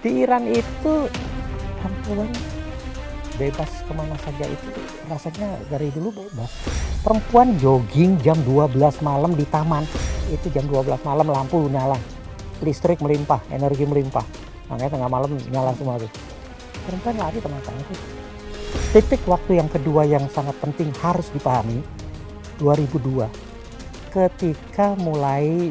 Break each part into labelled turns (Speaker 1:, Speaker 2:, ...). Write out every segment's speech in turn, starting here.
Speaker 1: Di Iran itu perempuan bebas kemana saja itu rasanya dari dulu bebas. Perempuan jogging jam 12 malam di taman, itu jam 12 malam lampu nyala, listrik melimpah, energi melimpah. Makanya tengah malam nyala semua tuh. Perempuan lari kemana-mana tuh. Titik waktu yang kedua yang sangat penting harus dipahami, 2002. Ketika mulai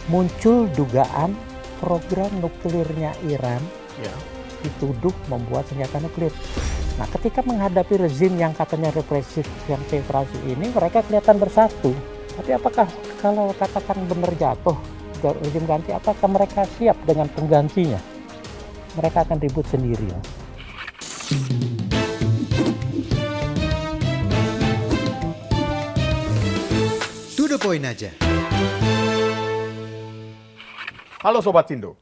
Speaker 1: muncul dugaan program nuklirnya Iran
Speaker 2: Ya.
Speaker 1: dituduh membuat senjata nuklir. Nah, ketika menghadapi rezim yang katanya represif, yang teokrasi ini, mereka kelihatan bersatu. Tapi apakah kalau katakan benar jatuh rezim ganti, apakah mereka siap dengan penggantinya? Mereka akan ribut sendiri.
Speaker 3: To the point aja.
Speaker 2: Halo Sobat Sindo,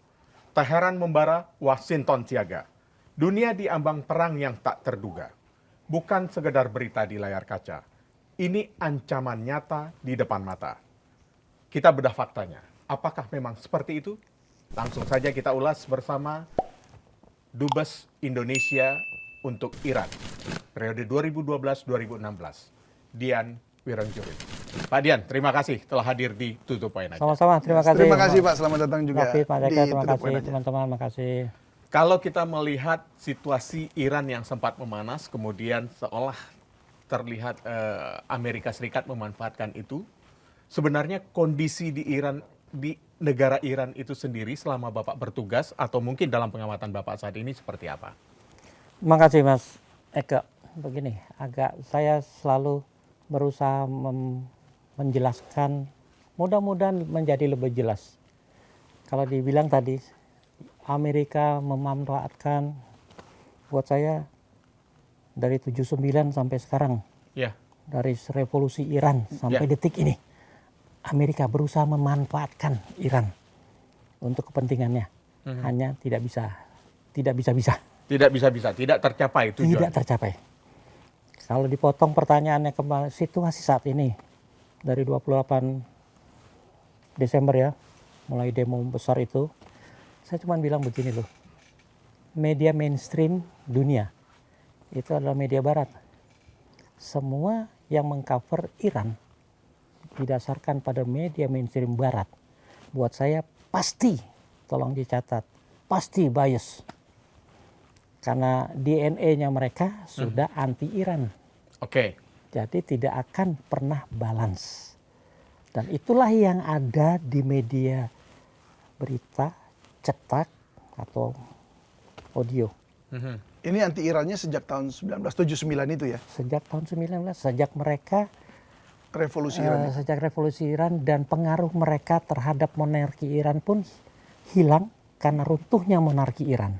Speaker 2: Teheran membara, Washington siaga. Dunia diambang perang yang tak terduga. Bukan sekedar berita di layar kaca. Ini ancaman nyata di depan mata. Kita bedah faktanya. Apakah memang seperti itu? Langsung saja kita ulas bersama Dubes Indonesia untuk Iran. Periode 2012-2016. Dian Wirangjurith. Pak Dian, terima kasih telah hadir di To The Point aja.
Speaker 1: Sama-sama, terima kasih.
Speaker 4: Terima kasih Pak, selamat datang juga
Speaker 1: David, Pak Jaka,
Speaker 4: di
Speaker 1: terima
Speaker 4: To The
Speaker 1: kasih
Speaker 4: Point aja.
Speaker 1: teman-teman, terima kasih.
Speaker 2: Kalau kita melihat situasi Iran yang sempat memanas, kemudian seolah terlihat Amerika Serikat memanfaatkan itu, sebenarnya kondisi di Iran, di negara Iran itu sendiri selama Bapak bertugas, atau mungkin dalam pengamatan Bapak saat ini seperti apa?
Speaker 1: Terima kasih Mas Eka. Begini, saya selalu berusaha menjelaskan, mudah-mudahan menjadi lebih jelas. Kalau dibilang tadi, Amerika memanfaatkan, buat saya dari 79 sampai sekarang,
Speaker 2: Ya,
Speaker 1: dari revolusi Iran sampai
Speaker 2: Ya.
Speaker 1: detik ini, Amerika berusaha memanfaatkan Iran untuk kepentingannya. Hanya tidak bisa.
Speaker 2: tidak bisa-bisa, tidak tercapai tujuan.
Speaker 1: Tidak tercapai. Kalau dipotong pertanyaannya kembali, situasi saat ini dari 28 Desember ya, mulai demo besar itu, saya cuma bilang begini loh, media mainstream dunia itu adalah media barat. Semua yang mengcover Iran didasarkan pada media mainstream barat. Buat saya pasti, tolong dicatat, pasti bias. Karena DNA-nya mereka sudah anti-Iran.
Speaker 2: Oke.
Speaker 1: Jadi tidak akan pernah balance. Dan itulah yang ada di media berita, cetak, atau audio.
Speaker 4: Ini anti Irannya sejak tahun 1979 itu ya,
Speaker 1: Sejak tahun 19, sejak mereka,
Speaker 4: revolusi Iran.
Speaker 1: sejak revolusi Iran dan pengaruh mereka terhadap monarki Iran pun hilang karena runtuhnya monarki Iran.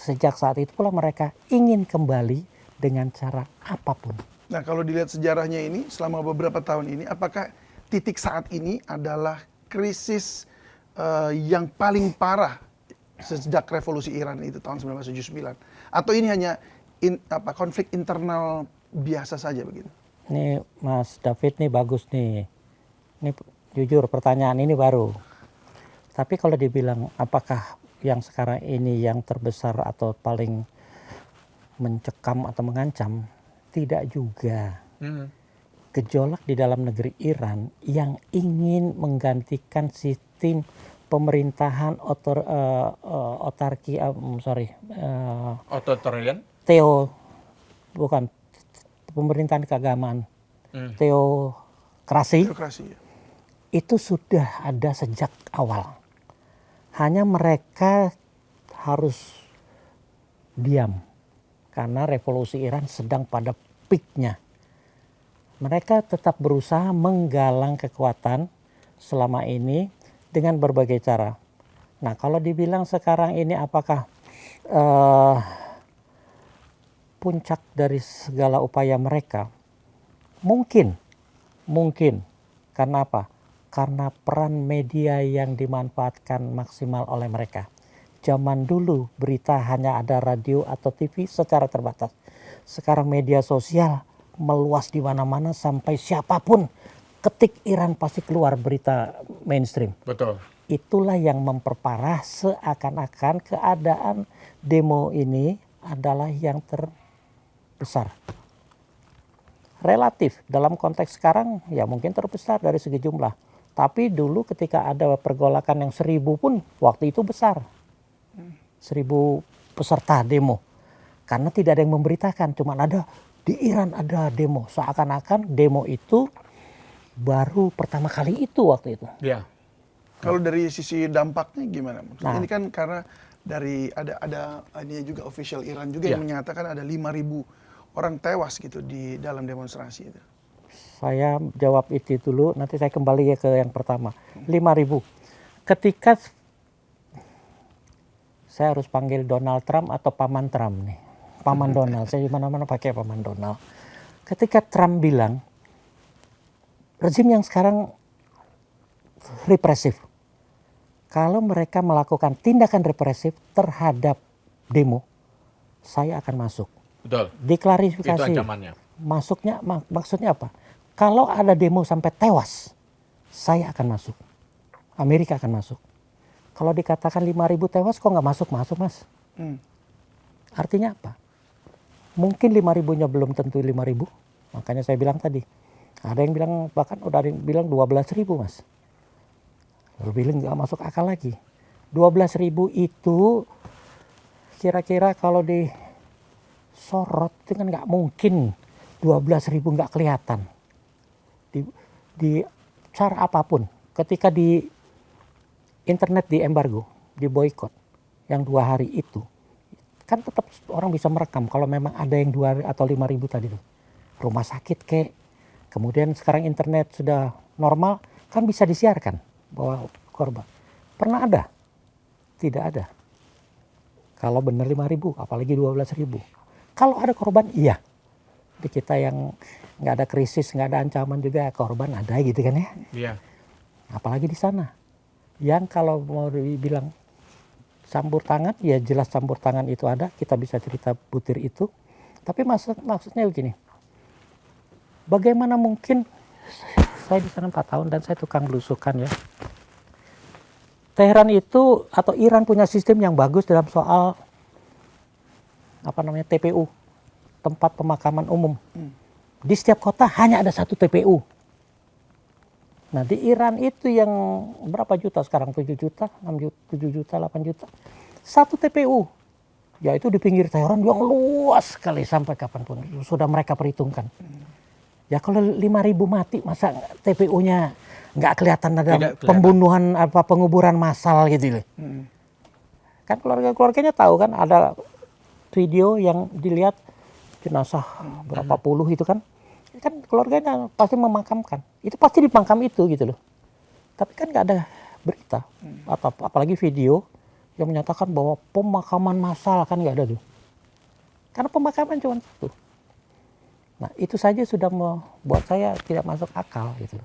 Speaker 1: Sejak saat itu pula mereka ingin kembali dengan cara apapun.
Speaker 4: Nah, kalau dilihat sejarahnya ini selama beberapa tahun ini, apakah titik saat ini adalah krisis yang paling parah sejak revolusi Iran itu tahun 1979? Atau ini hanya konflik internal biasa saja begitu?
Speaker 1: Ini Mas David nih bagus nih. Ini jujur pertanyaan ini baru. Tapi kalau dibilang apakah yang sekarang ini yang terbesar atau paling mencekam atau mengancam, tidak juga. Gejolak di dalam negeri Iran yang ingin menggantikan sistem pemerintahan
Speaker 2: Otoritarian?
Speaker 1: bukan pemerintahan keagamaan, teokrasi.
Speaker 4: Birokrasi ya.
Speaker 1: Itu sudah ada sejak awal. Hanya mereka harus diam karena revolusi Iran sedang pada peaknya. Mereka tetap berusaha menggalang kekuatan selama ini dengan berbagai cara. Nah, kalau dibilang sekarang ini apakah puncak dari segala upaya mereka? Mungkin. Karena apa? Karena peran media yang dimanfaatkan maksimal oleh mereka. Zaman dulu berita hanya ada radio atau TV secara terbatas. Sekarang media sosial meluas di mana-mana sampai siapapun ketik Iran pasti keluar berita mainstream.
Speaker 2: Betul.
Speaker 1: itulah yang memperparah seakan-akan keadaan demo ini adalah yang terbesar. Relatif dalam konteks sekarang ya mungkin terbesar dari segi jumlah. Tapi dulu ketika ada pergolakan yang 1000 pun waktu itu besar. 1000 peserta demo. Karena tidak ada yang memberitakan, cuma ada di Iran ada demo. Seakan-akan demo itu baru pertama kali itu waktu itu.
Speaker 2: Ya.
Speaker 4: Kalau dari sisi dampaknya gimana?
Speaker 1: Nah.
Speaker 4: Ini kan karena dari ada ini juga official Iran juga yang menyatakan ada 5.000 orang tewas gitu di dalam demonstrasi itu.
Speaker 1: Saya jawab itu dulu, nanti saya kembali ya ke yang pertama. 5.000. Ketika saya harus panggil Donald Trump atau Paman Trump nih. Paman Donald, saya di mana-mana pakai Paman Donald. Ketika Trump bilang, rezim yang sekarang represif. Kalau mereka melakukan tindakan represif terhadap demo, saya akan masuk.
Speaker 2: Betul.
Speaker 1: Diklarifikasi.
Speaker 2: Itu ancamannya.
Speaker 1: Maksudnya apa? Kalau ada demo sampai tewas, saya akan masuk. Amerika akan masuk. Kalau dikatakan 5.000 tewas, kok nggak masuk Mas? Artinya apa? Mungkin 5.000-nya belum tentu 5.000. Makanya saya bilang tadi. Ada yang bilang, bahkan udah ada yang bilang 12.000 Mas. Lalu bilang nggak masuk akal lagi. 12.000 itu kira-kira kalau disorot itu kan nggak mungkin 12.000 nggak kelihatan. Di cara apapun, ketika di internet di embargo, di boykot yang 2 hari itu, kan tetap orang bisa merekam kalau memang ada yang 2 hari atau 5.000 tadi tuh. Rumah sakit kek, kemudian sekarang internet sudah normal, kan bisa disiarkan bahwa korban. Pernah ada? Tidak ada. Kalau benar 5.000, apalagi 12.000. Kalau ada korban, iya. Di kita yang nggak ada krisis, nggak ada ancaman juga, korban ada gitu kan ya.
Speaker 2: Iya.
Speaker 1: Apalagi di sana. Yang kalau mau dibilang campur tangan, ya jelas campur tangan itu ada. Kita bisa cerita butir itu. Tapi maksudnya begini. Bagaimana mungkin, saya di sana 4 tahun dan saya tukang belusukan ya. Teheran itu atau Iran punya sistem yang bagus dalam soal TPU, tempat pemakaman umum. Di setiap kota hanya ada 1 TPU. Nah di Iran itu yang berapa juta sekarang? 7 juta, 6 juta, 7 juta, 8 juta. 1 TPU. Yaitu di pinggir Teheran yang luas sekali sampai kapanpun. Sudah mereka perhitungkan. Ya kalau 5.000 mati masa TPU-nya nggak kelihatan ada pembunuhan apa penguburan massal gitu loh. Kan keluarganya tahu kan ada video yang dilihat jenazah berapa puluh itu kan keluarganya pasti memakamkan. Itu pasti di makam itu gitu loh. Tapi kan nggak ada berita atau apalagi video yang menyatakan bahwa pemakaman massal kan nggak ada tuh. Karena pemakaman cuma 1. Nah itu saja sudah membuat saya tidak masuk akal gitu.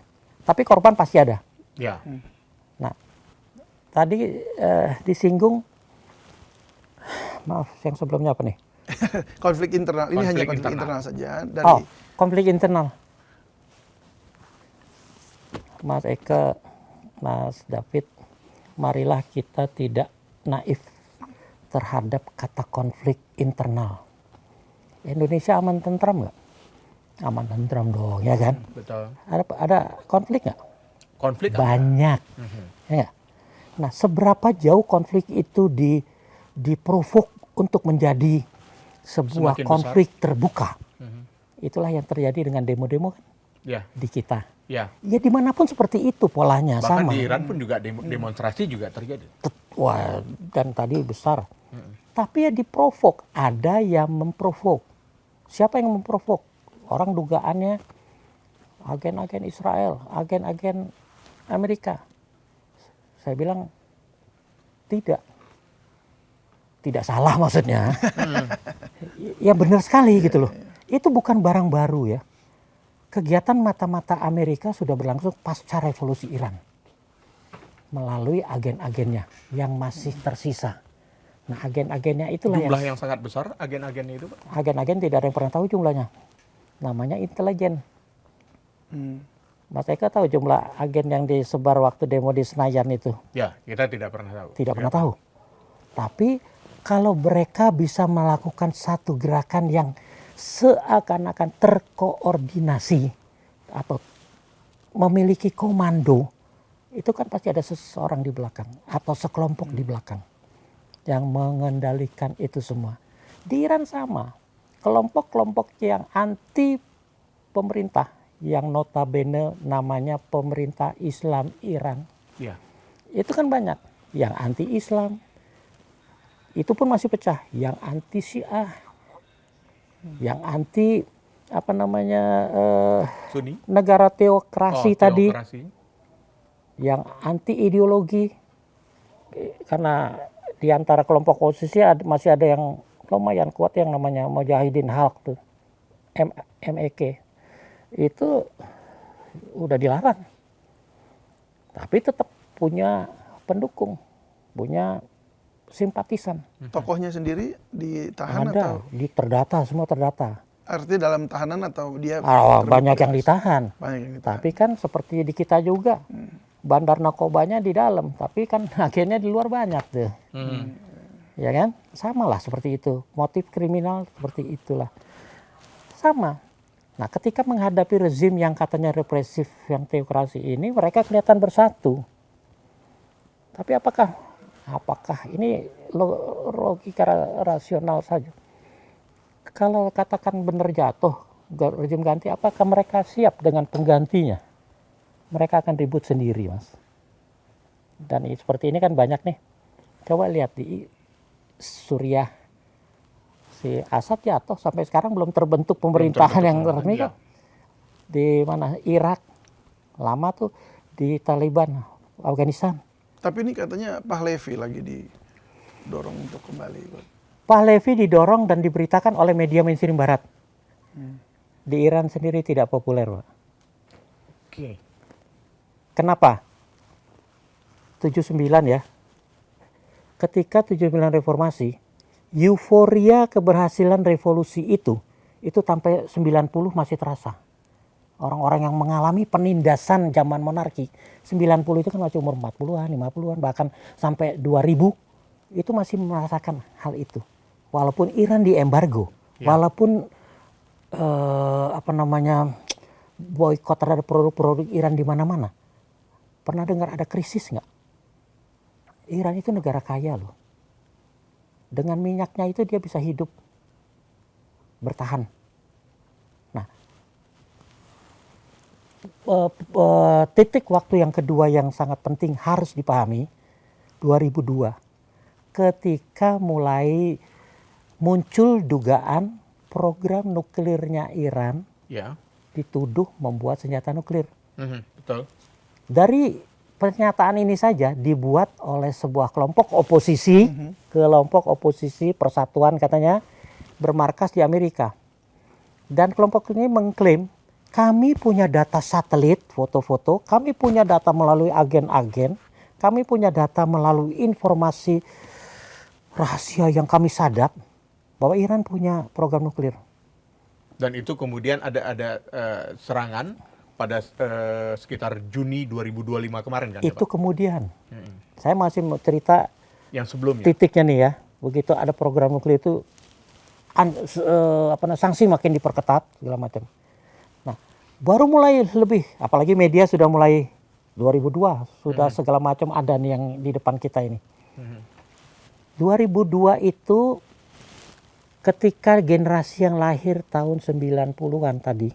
Speaker 1: Tapi korban pasti ada.
Speaker 2: Ya.
Speaker 1: Nah tadi disinggung, maaf yang sebelumnya apa nih?
Speaker 4: Konflik internal. Ini hanya konflik internal saja. Dari
Speaker 1: Konflik internal. Mas Eka, Mas David, marilah kita tidak naif terhadap kata konflik internal. Indonesia aman tentram nggak? Aman tentram dong, ya kan?
Speaker 2: Betul.
Speaker 1: Ada konflik nggak?
Speaker 2: Konflik
Speaker 1: banyak, ya. Nah, seberapa jauh konflik itu diprovok untuk menjadi sebuah
Speaker 2: Semakin
Speaker 1: konflik terbuka? Itulah yang terjadi dengan demo-demo kan di kita.
Speaker 2: Ya.
Speaker 1: Ya dimanapun seperti itu polanya.
Speaker 2: Bahkan
Speaker 1: sama.
Speaker 2: di Iran pun juga demonstrasi juga terjadi.
Speaker 1: Wah, dan tadi besar. Tapi ya diprovok, ada yang memprovok. Siapa yang memprovok? Orang dugaannya agen-agen Israel, agen-agen Amerika. Saya bilang tidak salah maksudnya. Ya benar sekali gitu loh. Itu bukan barang baru ya. Kegiatan mata-mata Amerika sudah berlangsung pasca revolusi Iran. Melalui agen-agennya yang masih tersisa. Nah agen-agennya itulah
Speaker 2: Jumlah yang sangat besar agen-agennya itu, Pak?
Speaker 1: Agen-agen tidak ada yang pernah tahu jumlahnya. Namanya intelijen. Mas Eka tahu jumlah agen yang disebar waktu demo di Senayan itu?
Speaker 2: Ya, kita tidak pernah tahu.
Speaker 1: Tidak pernah tahu. Tapi kalau mereka bisa melakukan satu gerakan yang seakan-akan terkoordinasi atau memiliki komando, itu kan pasti ada seseorang di belakang atau sekelompok di belakang yang mengendalikan itu semua. Di Iran sama, kelompok-kelompok yang anti pemerintah, yang notabene namanya pemerintah Islam Iran,
Speaker 2: Ya.
Speaker 1: itu kan banyak. Yang anti Islam, itu pun masih pecah. Yang anti Syiah, yang anti
Speaker 2: Sunni.
Speaker 1: negara teokrasi tadi,
Speaker 2: Teokrasi.
Speaker 1: yang anti ideologi. Karena di antara kelompok oposisi masih ada yang lumayan kuat yang namanya Mujahidin Khalq tuh, MEK. Itu udah dilarang. Tapi tetap punya pendukung, punya simpatisan.
Speaker 4: Tokohnya sendiri ditahan atau
Speaker 1: Ada, terdata, semua terdata.
Speaker 4: artinya dalam tahanan atau dia
Speaker 1: Banyak yang ditahan.
Speaker 4: Banyak yang ditahan.
Speaker 1: Tapi kan seperti di kita juga, bandar narkobanya di dalam, tapi kan agennya di luar banyak tuh. Ya kan? Sama lah seperti itu. Motif kriminal seperti itulah. Sama. Nah, ketika menghadapi rezim yang katanya represif, yang teokrasi ini, mereka kelihatan bersatu. Tapi apakah ini logika rasional saja? Kalau katakan benar jatuh rezim ganti, apakah mereka siap dengan penggantinya? Mereka akan ribut sendiri, Mas. Dan seperti ini kan banyak nih. Coba lihat di Suriah, si Assad jatuh sampai sekarang belum terbentuk pemerintahan yang resmi kok. Di mana Irak lama tuh, di Taliban Afghanistan.
Speaker 4: Tapi ini katanya Pahlavi lagi didorong untuk kembali.
Speaker 1: Pahlavi didorong dan diberitakan oleh media mainstream barat. Di Iran sendiri tidak populer, Pak.
Speaker 2: Oke.
Speaker 1: Kenapa? 79 ya. Ketika 79 reformasi, euforia keberhasilan revolusi itu sampai 90 masih terasa. Orang-orang yang mengalami penindasan zaman monarki, 90 itu kan masih umur 40-an, 50-an, bahkan sampai 2000, itu masih merasakan hal itu. Walaupun Iran diembargo, walaupun boikot terhadap produk-produk Iran di mana-mana. Pernah dengar ada krisis nggak? Iran itu negara kaya loh. Dengan minyaknya itu dia bisa hidup, bertahan. Nah, titik waktu yang kedua yang sangat penting harus dipahami, 2002. Ketika mulai muncul dugaan program nuklirnya Iran
Speaker 2: Ya.
Speaker 1: dituduh membuat senjata nuklir.
Speaker 2: Betul.
Speaker 1: Dari pernyataan ini saja dibuat oleh sebuah kelompok oposisi, kelompok oposisi persatuan katanya, bermarkas di Amerika. Dan kelompok ini mengklaim, kami punya data satelit, foto-foto, kami punya data melalui agen-agen, kami punya data melalui informasi rahasia yang kami sadap, bahwa Iran punya program nuklir.
Speaker 2: Dan itu kemudian ada serangan pada sekitar Juni 2025 kemarin kan ya,
Speaker 1: Itu
Speaker 2: Pak?
Speaker 1: kemudian, saya masih mau cerita
Speaker 2: Yang sebelumnya.
Speaker 1: titiknya nih ya, begitu ada program nuklir itu, sanksi makin diperketat segala macam. Nah, baru mulai lebih, apalagi media sudah mulai 2002, sudah segala macam ada nih yang di depan kita ini. 2002 itu ketika generasi yang lahir tahun 90-an tadi,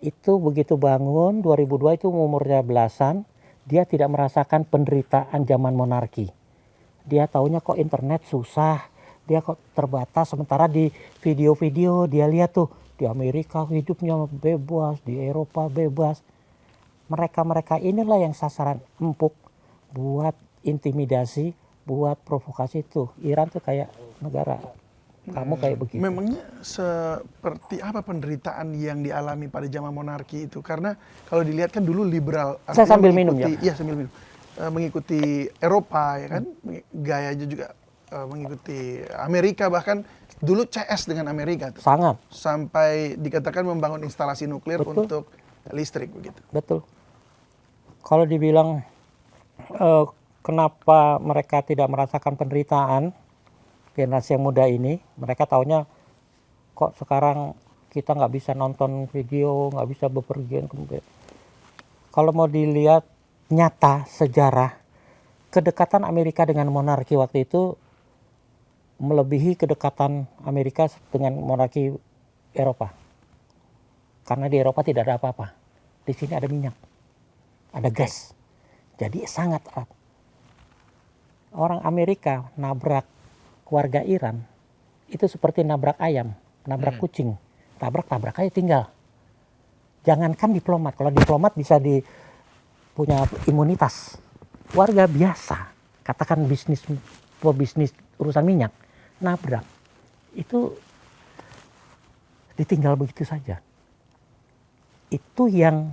Speaker 1: itu begitu bangun 2002 itu umurnya belasan, dia tidak merasakan penderitaan zaman monarki. Dia taunya kok internet susah, dia kok terbatas, sementara di video-video dia lihat tuh di Amerika hidupnya bebas, di Eropa bebas. Mereka-mereka inilah yang sasaran empuk buat intimidasi, buat provokasi tuh. Iran tuh kayak negara kamu kayak begitu.
Speaker 4: Memangnya seperti apa penderitaan yang dialami pada zaman monarki itu? Karena kalau dilihat kan dulu liberal.
Speaker 1: Saya sambil minum
Speaker 4: ya.
Speaker 1: ya.
Speaker 4: Iya sambil minum. Mengikuti Eropa ya kan, gayanya juga mengikuti Amerika, bahkan dulu CS dengan Amerika tuh.
Speaker 1: Sangat.
Speaker 4: Sampai dikatakan membangun instalasi nuklir
Speaker 1: Betul.
Speaker 4: untuk listrik begitu.
Speaker 1: Betul. Kalau dibilang kenapa mereka tidak merasakan penderitaan, generasi yang muda ini, mereka taunya kok sekarang kita nggak bisa nonton video, nggak bisa bepergian. Kalau mau dilihat nyata sejarah, kedekatan Amerika dengan monarki waktu itu melebihi kedekatan Amerika dengan monarki Eropa. Karena di Eropa tidak ada apa-apa. Di sini ada minyak, ada gas. Jadi sangat erat. Orang Amerika nabrak warga Iran itu seperti nabrak ayam, nabrak kucing. Tabrak aja tinggal. Jangankan diplomat, kalau diplomat bisa punya imunitas. Warga biasa, katakan bisnis urusan minyak, nabrak, itu ditinggal begitu saja. Itu yang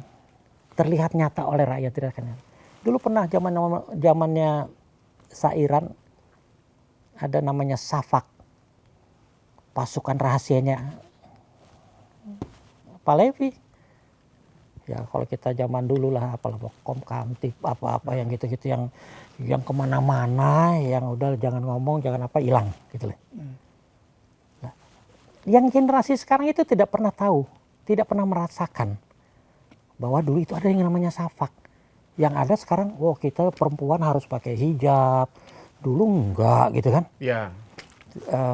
Speaker 1: terlihat nyata oleh rakyat Iran. Dulu pernah zamannya Iran ada namanya Safak, pasukan rahasianya Pahlavi. Ya kalau kita zaman dulu lah, apalah Komkamtib apa-apa yang gitu-gitu yang kemana-mana, yang udah jangan ngomong, jangan apa, hilang gitu loh. Nah, yang generasi sekarang itu tidak pernah tahu, tidak pernah merasakan bahwa dulu itu ada yang namanya Safak. Yang ada sekarang, kita perempuan harus pakai hijab, dulu enggak gitu kan?
Speaker 2: Ya.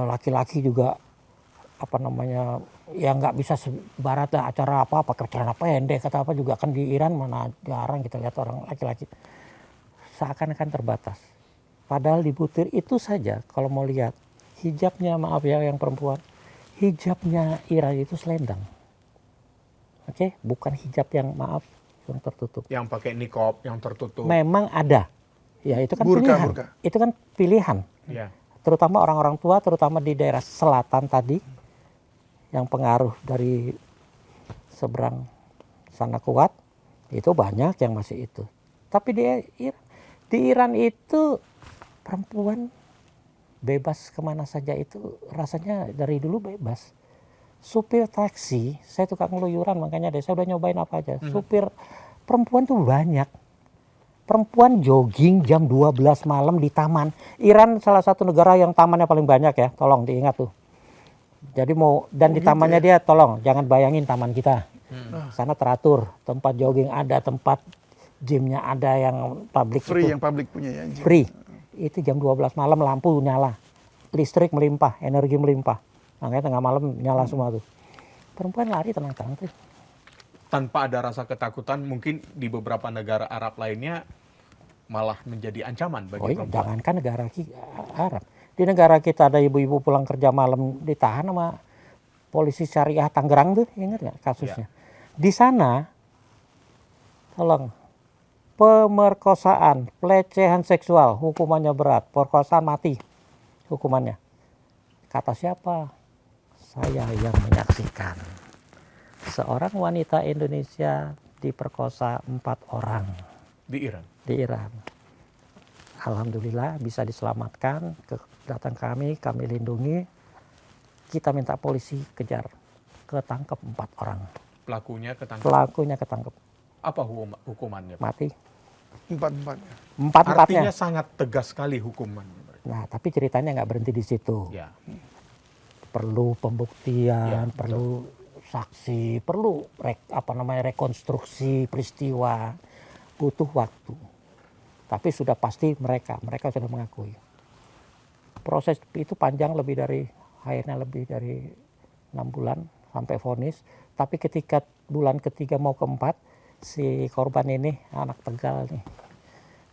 Speaker 1: Laki-laki juga ya nggak bisa sebarat lah acara apa pakai celana pendek kata apa juga kan di Iran mana jarang kita lihat orang laki-laki seakan-akan terbatas. Padahal di butir itu saja kalau mau lihat hijabnya, maaf ya yang perempuan, hijabnya Iran itu selendang. Oke, bukan hijab yang maaf yang tertutup.
Speaker 2: Yang pakai niqab yang tertutup.
Speaker 1: Memang ada. Ya itu kan
Speaker 4: Burka,
Speaker 1: pilihan.
Speaker 4: burka.
Speaker 1: Itu kan pilihan.
Speaker 2: Ya.
Speaker 1: Terutama orang-orang tua, terutama di daerah selatan tadi, yang pengaruh dari seberang sana kuat, itu banyak yang masih itu. Tapi di Iran itu perempuan bebas kemana saja, itu rasanya dari dulu bebas. Supir taksi, saya tukang ngeluyuran makanya saya udah nyobain apa aja. Supir perempuan tuh banyak. Perempuan jogging jam 12 malam di taman. Iran salah satu negara yang tamannya paling banyak ya, tolong diingat tuh. Jadi di tamannya dia tolong jangan bayangin taman kita. Sana teratur, tempat jogging ada, tempat gymnya ada yang publik
Speaker 4: Free
Speaker 1: itu.
Speaker 4: yang publik punya ya.
Speaker 1: Free. Itu jam 12 malam lampu nyala. Listrik melimpah, energi melimpah. Makanya tengah malam nyala semua tuh. Perempuan lari tenang-tenang tuh.
Speaker 2: Tanpa ada rasa ketakutan, mungkin di beberapa negara Arab lainnya malah menjadi ancaman bagi perempuan.
Speaker 1: Jangankan negara Arab. Di negara kita ada ibu-ibu pulang kerja malam ditahan sama polisi syariah Tangerang tuh, ingat nggak kasusnya? Di sana, tolong, pemerkosaan, pelecehan seksual, hukumannya berat, perkosaan mati, hukumannya. Kata siapa? Saya yang menyaksikan. Seorang wanita Indonesia diperkosa 4 orang.
Speaker 2: Di Iran?
Speaker 1: Di Iran. Alhamdulillah bisa diselamatkan, datang kami lindungi. Kita minta polisi kejar, ketangkep 4 orang.
Speaker 2: Pelakunya ketangkep?
Speaker 1: Pelakunya ketangkep.
Speaker 2: Apa hukumannya?
Speaker 1: Mati.
Speaker 4: Empat-empatnya.
Speaker 1: Empat-empatnya.
Speaker 2: Artinya sangat tegas sekali hukumannya.
Speaker 1: Nah tapi ceritanya nggak berhenti di situ.
Speaker 2: Ya.
Speaker 1: Perlu pembuktian,
Speaker 2: Ya,
Speaker 1: perlu saksi, perlu rekonstruksi peristiwa, butuh waktu. Tapi sudah pasti mereka sudah mengakui. Proses itu panjang akhirnya lebih dari 6 bulan sampai vonis. Tapi ketika bulan ketiga mau keempat, si korban ini anak Tegal nih.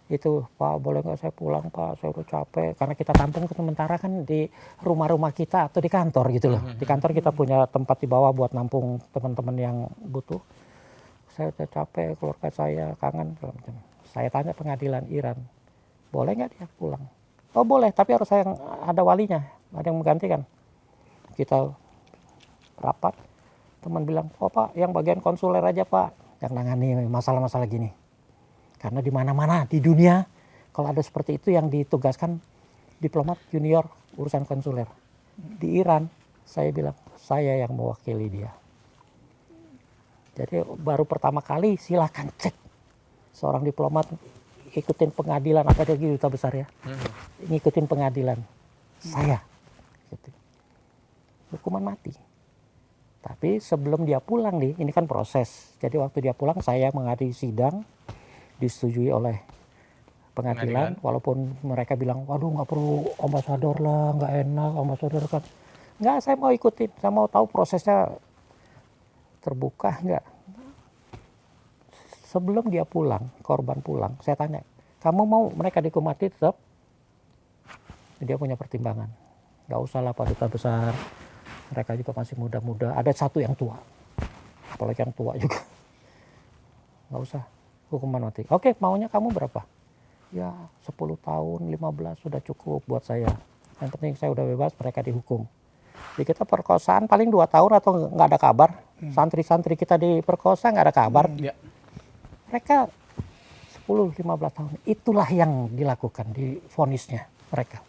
Speaker 1: Itu, Pak boleh nggak saya pulang Pak, saya udah capek. Karena kita tampung sementara kan di rumah-rumah kita atau di kantor gitu loh. Di kantor kita punya tempat di bawah buat nampung teman-teman yang butuh. Saya udah capek, keluarga saya kangen. Saya tanya pengadilan Iran, boleh nggak dia pulang? Oh boleh, tapi harus ada walinya, ada yang menggantikan. Kita rapat, teman bilang, oh Pak yang bagian konsuler aja Pak, yang nangani masalah-masalah gini. Karena di mana-mana di dunia kalau ada seperti itu yang ditugaskan diplomat junior urusan konsuler. Di Iran saya bilang saya yang mewakili dia. Jadi baru pertama kali silakan cek seorang diplomat ikutin pengadilan, apalagi duta besar ya, ngikutin pengadilan saya, gitu. Hukuman mati. Tapi sebelum dia pulang nih, ini kan proses. Jadi waktu dia pulang saya menghadiri sidang, disetujui oleh pengadilan, walaupun mereka bilang, waduh nggak perlu ambasador lah, nggak enak ambasador kan. Nggak, saya mau ikutin, saya mau tahu prosesnya terbuka nggak. Sebelum dia pulang, korban pulang, saya tanya, kamu mau mereka dihukum mati tetap? Dia punya pertimbangan. Nggak usah lah Pak Duta Besar, mereka juga masih muda-muda. Ada satu yang tua, apalagi yang tua juga. Nggak usah hukuman mati. Oke, maunya kamu berapa? Ya 10 tahun, 15 sudah cukup buat saya. Yang penting saya udah bebas, mereka dihukum. Di kita perkosaan paling 2 tahun atau nggak ada kabar. Santri-santri kita diperkosa nggak ada kabar. Mereka 10-15 tahun. Itulah yang dilakukan di vonisnya mereka.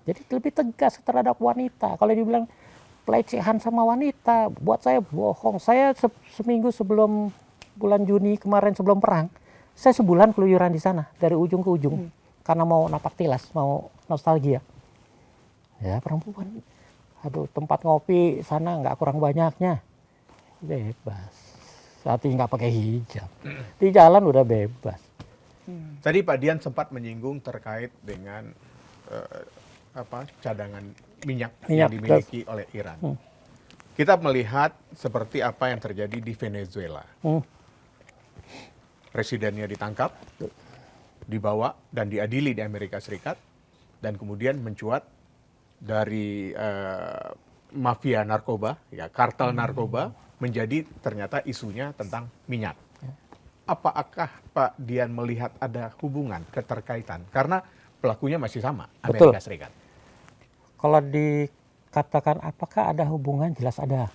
Speaker 1: Jadi lebih tegas terhadap wanita. Kalau dibilang pelecehan sama wanita, buat saya bohong. Saya seminggu sebelum bulan Juni kemarin sebelum perang, saya sebulan keluyuran di sana dari ujung ke ujung karena mau napak tilas, mau nostalgia. Ya perempuan, aduh tempat ngopi sana nggak kurang banyaknya, bebas. Artinya nggak pakai hijab, di jalan udah bebas.
Speaker 2: Tadi Pak Dian sempat menyinggung terkait dengan cadangan minyak yang dimiliki oleh Iran. Kita melihat seperti apa yang terjadi di Venezuela. Presidennya ditangkap, dibawa dan diadili di Amerika Serikat, dan kemudian mencuat dari mafia narkoba, ya kartel narkoba, menjadi ternyata isunya tentang minyak. Apakah Pak Dian melihat ada hubungan keterkaitan? Karena pelakunya masih sama, Amerika Serikat.
Speaker 1: Kalau dikatakan apakah ada hubungan, jelas ada.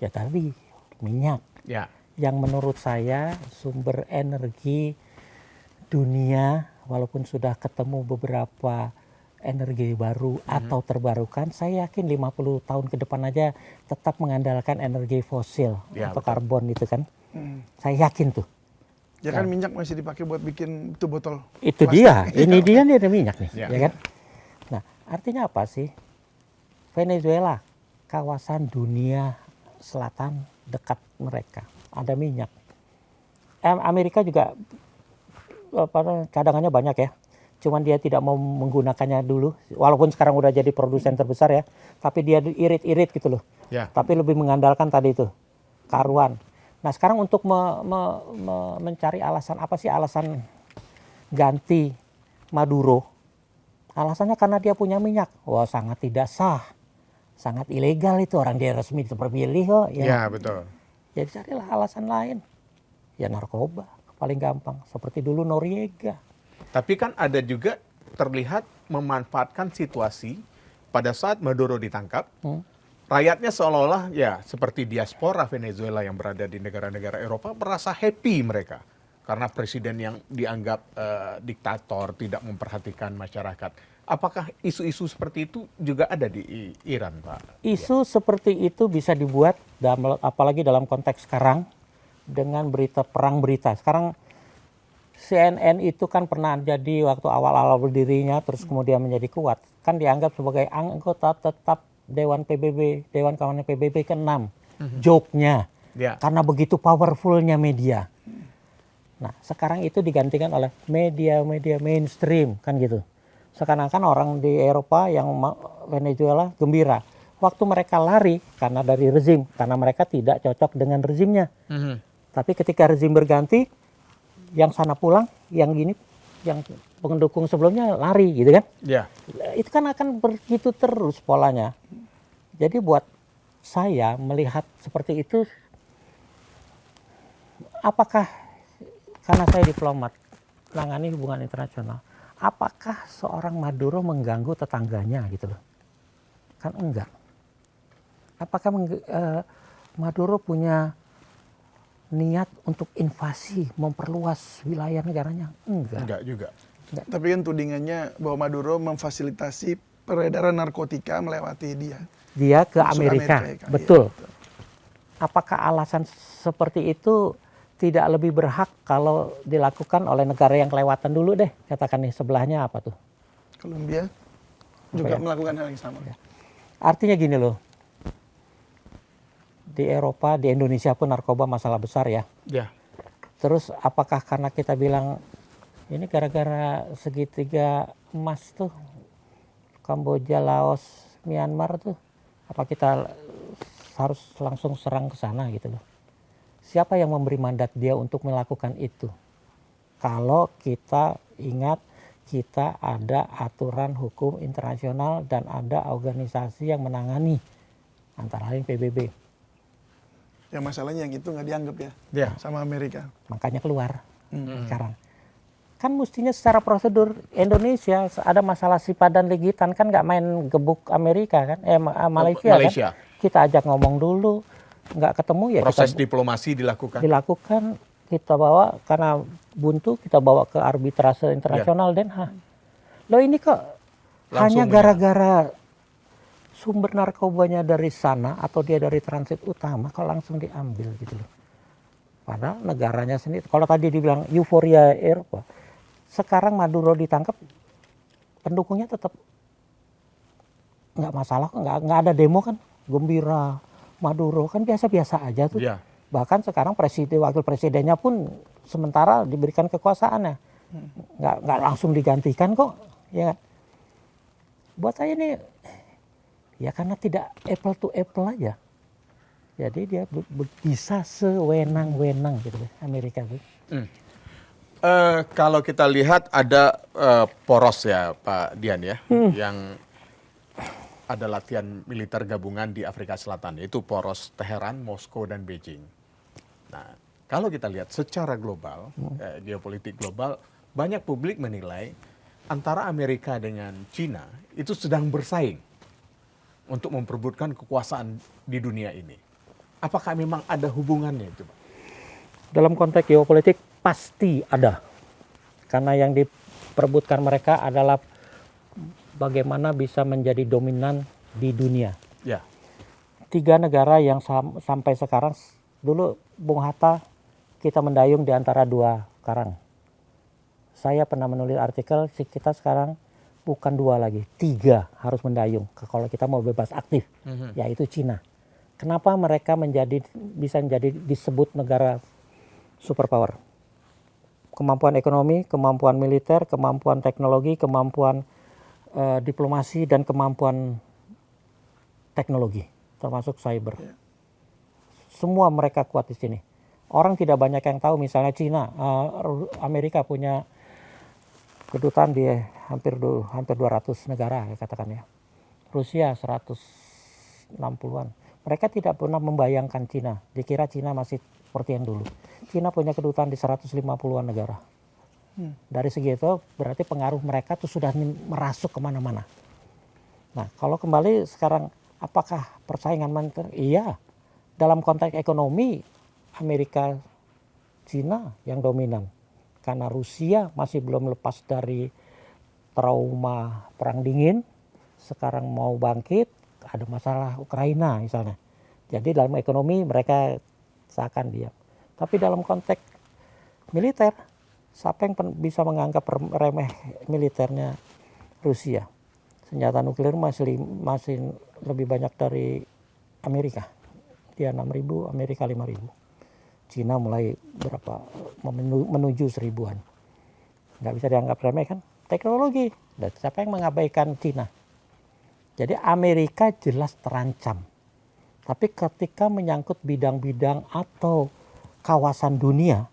Speaker 1: Ya tadi minyak.
Speaker 2: Ya.
Speaker 1: Yang menurut saya sumber energi dunia, walaupun sudah ketemu beberapa energi baru atau terbarukan, saya yakin 50 tahun ke depan aja tetap mengandalkan energi fosil atau karbon itu kan. Saya yakin tuh.
Speaker 4: Ya kan minyak masih dipakai buat bikin itu botol.
Speaker 1: Itu
Speaker 4: plastik.
Speaker 1: dia, ini dia nih ada minyak nih,
Speaker 2: Ya.
Speaker 1: ya kan. Nah, artinya apa sih? Venezuela, kawasan dunia selatan dekat mereka, ada minyak. Amerika juga cadangannya banyak ya. Cuman dia tidak mau menggunakannya dulu, walaupun sekarang udah jadi produsen terbesar ya, tapi dia irit-irit gitu loh.
Speaker 2: Ya.
Speaker 1: Tapi lebih mengandalkan tadi itu, karuan. Nah sekarang untuk mencari alasan, apa sih alasan ganti Maduro? Alasannya karena dia punya minyak. Wah sangat tidak sah, sangat ilegal itu, orang dia resmi terpilih kok.
Speaker 2: Ya, betul.
Speaker 1: Jadi carilah alasan lain. Ya narkoba, paling gampang. Seperti dulu Noriega.
Speaker 2: Tapi kan ada juga terlihat memanfaatkan situasi pada saat Maduro ditangkap, rakyatnya seolah-olah ya seperti diaspora Venezuela yang berada di negara-negara Eropa merasa happy mereka. Karena presiden yang dianggap diktator, tidak memperhatikan masyarakat. Apakah isu-isu seperti itu juga ada di Iran, Pak?
Speaker 1: Isu seperti itu bisa dibuat, apalagi dalam konteks sekarang, dengan berita perang berita. Sekarang CNN itu kan pernah jadi waktu awal-awal berdirinya, terus kemudian menjadi kuat. Kan dianggap sebagai anggota tetap Dewan PBB, Dewan Keamanan PBB ke-6. Joke-nya.
Speaker 2: Ya.
Speaker 1: Karena begitu powerful-nya media. Nah, sekarang itu digantikan oleh media-media mainstream, kan gitu. Seakan-akan orang di Eropa yang Venezuela gembira. Waktu mereka lari karena dari rezim, karena mereka tidak cocok dengan rezimnya. Tapi ketika rezim berganti, yang sana pulang, yang gini, yang pendukung sebelumnya lari gitu kan.
Speaker 2: Ya.
Speaker 1: Itu kan akan begitu terus polanya. Jadi buat saya melihat seperti itu, apakah karena saya diplomat, menangani hubungan internasional, apakah seorang Maduro mengganggu tetangganya gitu loh? Kan enggak. Apakah Maduro punya niat untuk invasi, memperluas wilayah negaranya? Enggak.
Speaker 2: Enggak juga.
Speaker 4: Tapi kan tudingannya bahwa Maduro memfasilitasi peredaran narkotika melewati dia.
Speaker 1: Dia ke
Speaker 4: Masuk
Speaker 1: Amerika,
Speaker 4: Amerika,
Speaker 1: betul.
Speaker 4: iya, betul.
Speaker 1: apakah alasan seperti itu tidak lebih berhak kalau dilakukan oleh negara yang kelewatan dulu deh, katakan nih sebelahnya apa tuh?
Speaker 4: Kolombia juga
Speaker 1: ya?
Speaker 4: melakukan hal yang sama.
Speaker 1: Artinya gini loh, di Eropa, di Indonesia pun narkoba masalah besar ya.
Speaker 2: Ya.
Speaker 1: Terus apakah karena kita bilang ini gara-gara segitiga emas tuh, Kamboja, Laos, Myanmar tuh, apa kita harus langsung serang ke sana gitu loh? Siapa yang memberi mandat dia untuk melakukan itu? Kalau kita ingat kita ada aturan hukum internasional dan ada organisasi yang menangani, antara lain PBB.
Speaker 4: Ya masalahnya yang itu nggak dianggap ya,
Speaker 2: Ya.
Speaker 4: sama Amerika.
Speaker 1: Makanya keluar sekarang. Kan mestinya secara prosedur Indonesia ada masalah Sipadan Ligitan kan nggak main gebuk Amerika kan, Malaysia
Speaker 2: Malaysia.
Speaker 1: kan. Kita ajak ngomong dulu, nggak ketemu ya
Speaker 2: Proses
Speaker 1: kita
Speaker 2: diplomasi
Speaker 1: dilakukan, kita bawa karena buntu kita bawa ke arbitrase internasional Den Haag. Loh ini kok hanya
Speaker 2: Langsung
Speaker 1: gara-gara sumber narkobanya dari sana atau dia dari transit utama kok langsung diambil gitu loh. Padahal negaranya sendiri, kalau tadi dibilang euforia Eropa, sekarang Maduro ditangkap, pendukungnya tetap nggak masalah, nggak ada demo kan, gembira, Maduro kan biasa-biasa aja tuh.
Speaker 2: Ya.
Speaker 1: Bahkan sekarang wakil presidennya pun sementara diberikan kekuasaannya, nggak langsung digantikan kok, ya. Buat saya ini ya karena tidak apple to apple aja. Jadi dia bisa sewenang-wenang gitu Amerika itu.
Speaker 2: Kalau kita lihat ada poros ya Pak Dian ya, yang ada latihan militer gabungan di Afrika Selatan, yaitu poros Teheran, Moskow, dan Beijing. Nah, kalau kita lihat secara global, geopolitik global, banyak publik menilai antara Amerika dengan Cina itu sedang bersaing untuk memperebutkan kekuasaan di dunia ini. Apakah memang ada hubungannya itu, Pak?
Speaker 1: Dalam konteks geopolitik pasti ada. Karena yang diperebutkan mereka adalah bagaimana bisa menjadi dominan di dunia.
Speaker 2: Ya.
Speaker 1: 3 negara yang sampai sekarang, dulu Bung Hatta kita mendayung di antara 2 karang. Saya pernah menulis artikel, kita sekarang bukan 2 lagi, 3 harus mendayung kalau kita mau bebas aktif, yaitu Cina. Kenapa mereka bisa menjadi disebut negara superpower? Kemampuan ekonomi, kemampuan militer, kemampuan teknologi, kemampuan diplomasi, dan kemampuan teknologi, termasuk cyber. Semua mereka kuat di sini. Orang tidak banyak yang tahu, misalnya Cina, Amerika punya kedutaan di hampir 200 negara, katakan ya. Rusia 160-an. Mereka tidak pernah membayangkan Cina. Dikira Cina masih seperti yang dulu. Cina punya kedutaan di 150-an negara. Dari segi itu berarti pengaruh mereka itu sudah merasuk kemana-mana. Nah, kalau kembali sekarang, apakah persaingan iya. Dalam konteks ekonomi, Amerika, Cina yang dominan. Karena Rusia masih belum lepas dari trauma perang dingin. Sekarang mau bangkit. Ada masalah Ukraina misalnya. Jadi dalam ekonomi mereka seakan diam. Tapi dalam konteks militer, siapa yang bisa menganggap remeh militernya Rusia? Senjata nuklir masih lebih banyak dari Amerika. Dia 6.000, Amerika 5.000. Cina mulai menuju 1.000-an. Nggak bisa dianggap remeh kan? Teknologi. Dan siapa yang mengabaikan Cina? Jadi Amerika jelas terancam. Tapi ketika menyangkut bidang-bidang atau kawasan dunia,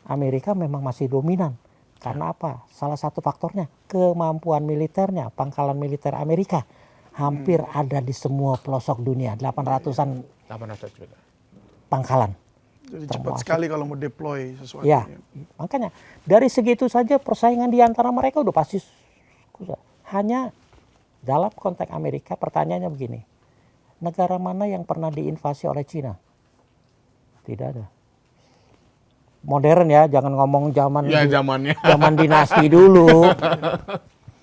Speaker 1: Amerika memang masih dominan. Karena apa? Salah satu faktornya kemampuan militernya, pangkalan militer Amerika hampir ada di semua pelosok dunia, 800-an pangkalan.
Speaker 4: Jadi cepat sekali kalau mau deploy sesuatu.
Speaker 1: Ya, makanya dari segitu saja persaingan di antara mereka udah pasti hanya. Dalam konteks Amerika, pertanyaannya begini. Negara mana yang pernah diinvasi oleh Cina? Tidak ada. Modern ya, jangan ngomong zaman dinasti dulu.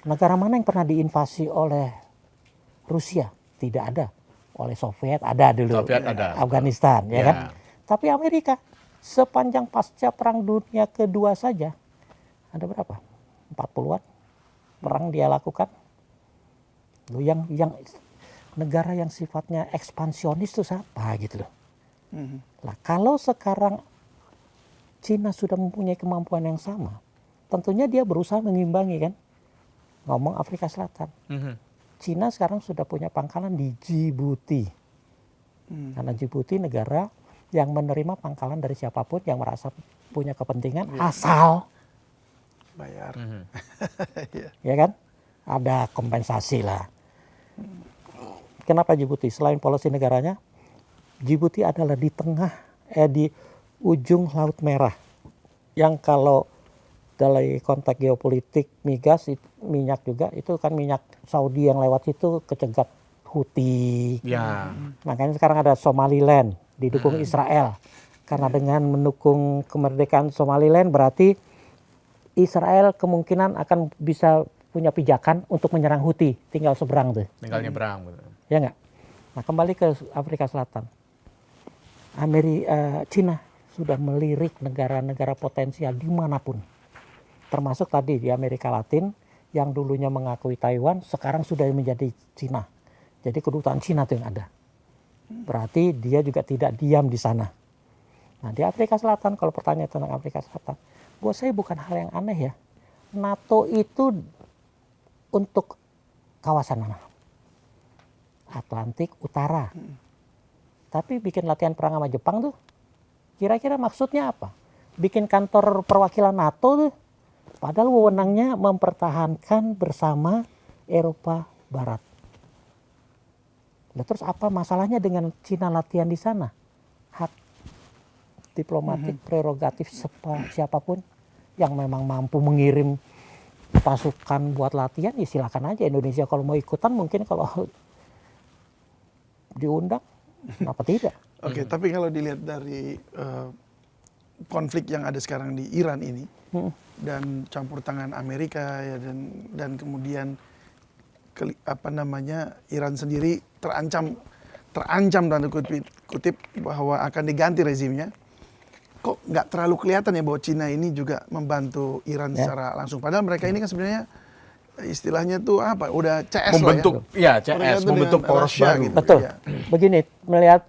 Speaker 1: Negara mana yang pernah diinvasi oleh Rusia? Tidak ada. oleh Soviet ada dulu,
Speaker 2: Soviet ada.
Speaker 1: Afghanistan, ya
Speaker 2: Ya.
Speaker 1: kan? Tapi Amerika sepanjang pasca Perang Dunia Kedua saja ada berapa? 40-an perang dia lakukan. Loh, yang negara yang sifatnya ekspansionis itu siapa gitu loh. Lah kalau sekarang Cina sudah mempunyai kemampuan yang sama, tentunya dia berusaha mengimbangi kan. Ngomong Afrika Selatan. Cina sekarang sudah punya pangkalan di Djibouti. Karena Djibouti negara yang menerima pangkalan dari siapapun yang merasa punya kepentingan asal
Speaker 4: Bayar. Iya.
Speaker 1: ya kan, ada kompensasi lah. Kenapa Djibouti? Selain polusi negaranya, Djibouti adalah di tengah, di ujung Laut Merah. Yang kalau dari konteks geopolitik migas, minyak juga, itu kan minyak Saudi yang lewat situ kecegat Houthi.
Speaker 2: Ya.
Speaker 1: Makanya sekarang ada Somaliland didukung Israel. Karena dengan mendukung kemerdekaan Somaliland berarti Israel kemungkinan akan bisa punya pijakan untuk menyerang Houthi, tinggal seberang tuh.
Speaker 2: Tinggal nyebrang.
Speaker 1: Ya nggak? Nah kembali ke Afrika Selatan. Cina sudah melirik negara-negara potensial dimanapun. Termasuk tadi di Amerika Latin yang dulunya mengakui Taiwan, sekarang sudah menjadi Cina. Jadi kedutaan Cina tuh yang ada. Berarti dia juga tidak diam di sana. Nah di Afrika Selatan, kalau pertanyaan tentang Afrika Selatan, buat saya bukan hal yang aneh ya. NATO itu untuk kawasan mana? Atlantik Utara. Tapi bikin latihan perang sama Jepang tuh, kira-kira maksudnya apa? Bikin kantor perwakilan NATO tuh, padahal wewenangnya mempertahankan bersama Eropa Barat. Nah, terus apa masalahnya dengan Cina latihan di sana? Hak diplomatik, prerogatif siapapun yang memang mampu mengirim pasukan buat latihan, ya silakan aja. Indonesia kalau mau ikutan, mungkin kalau diundang, kenapa tidak?
Speaker 4: Oke, tapi kalau dilihat dari konflik yang ada sekarang di Iran ini dan campur tangan Amerika ya, dan kemudian Iran sendiri terancam tanda kutip bahwa akan diganti rezimnya. Kok nggak terlalu kelihatan ya bahwa Cina ini juga membantu Iran secara langsung. Padahal mereka ini kan sebenarnya istilahnya tuh apa? Udah CS
Speaker 2: Membentuk,
Speaker 4: lah ya.
Speaker 2: ya CS,
Speaker 4: Mereka tuh
Speaker 2: membentuk
Speaker 4: dengan
Speaker 2: poros
Speaker 4: Rusia
Speaker 2: baru.
Speaker 4: gitu.
Speaker 1: Betul.
Speaker 4: Iya.
Speaker 1: Begini, melihat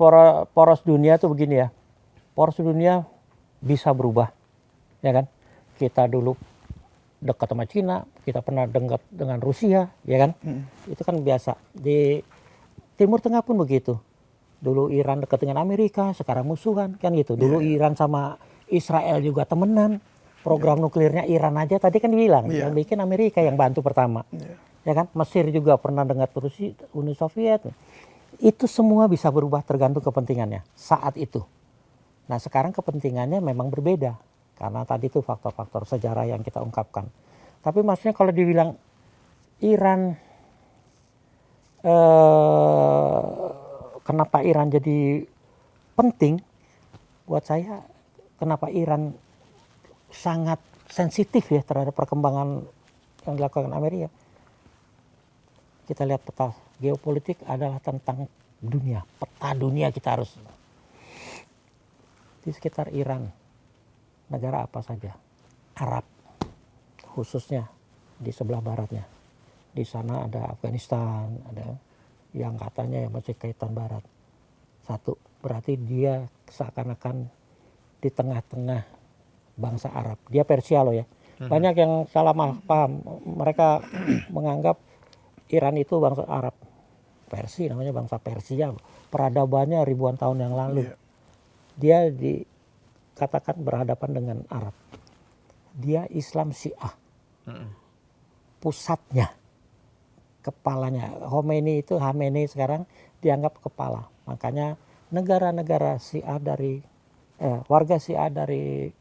Speaker 1: poros dunia tuh begini ya. Poros dunia bisa berubah. Ya kan? Kita dulu dekat sama Cina, kita pernah dekat dengan Rusia, ya kan? Itu kan biasa. Di Timur Tengah pun begitu. Dulu Iran dekat dengan Amerika, sekarang musuhan, kan gitu. Dulu Iran sama Israel juga temenan. Program nuklirnya Iran aja tadi kan dibilang, yang bikin Amerika yang bantu pertama. Ya kan? Mesir juga pernah dengan Rusia, Uni Soviet. Itu semua bisa berubah tergantung kepentingannya saat itu. Nah sekarang kepentingannya memang berbeda. Karena tadi itu faktor-faktor sejarah yang kita ungkapkan. Tapi maksudnya kalau dibilang Iran, kenapa Iran jadi penting? Buat saya, kenapa Iran sangat sensitif ya terhadap perkembangan yang dilakukan Amerika. Kita lihat peta geopolitik adalah tentang dunia. Peta dunia kita harus di sekitar Iran. Negara apa saja, Arab khususnya di sebelah baratnya. Di sana ada Afghanistan, ada yang katanya yang masih kaitan barat. Satu, berarti dia seakan-akan di tengah-tengah bangsa Arab. Dia Persia loh ya. Banyak yang salah paham. Mereka menganggap Iran itu bangsa Arab. Persia namanya bangsa Persia. Peradabannya ribuan tahun yang lalu. Dia dikatakan berhadapan dengan Arab. Dia Islam Syiah. Pusatnya, kepalanya. Khomeini sekarang dianggap kepala. Makanya negara-negara Syiah warga Syiah dari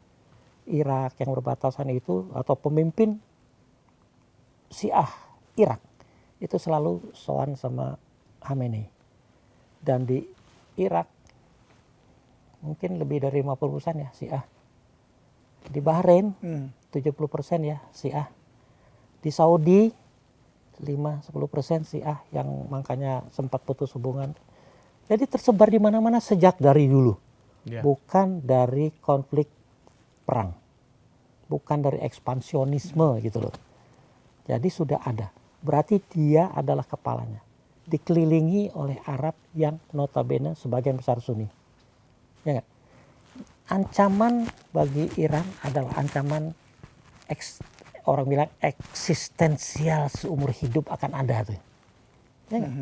Speaker 1: Irak yang berbatasan itu, atau pemimpin Syiah Irak itu selalu sowan sama Khomeini. Dan di Irak mungkin lebih dari 50% ya Syiah. Di Bahrain 70% ya Syiah. Di Saudi 5-10% Syiah yang makanya sempat putus hubungan. Jadi tersebar di mana-mana sejak dari dulu.
Speaker 2: Ya.
Speaker 1: Bukan dari konflik perang. Bukan dari ekspansionisme gitu loh. Jadi sudah ada. Berarti dia adalah kepalanya. Dikelilingi oleh Arab yang notabene sebagian besar Sunni. Ya nggak? Ancaman bagi Iran adalah ancaman orang bilang eksistensial seumur hidup akan ada tuh. Ya nggak?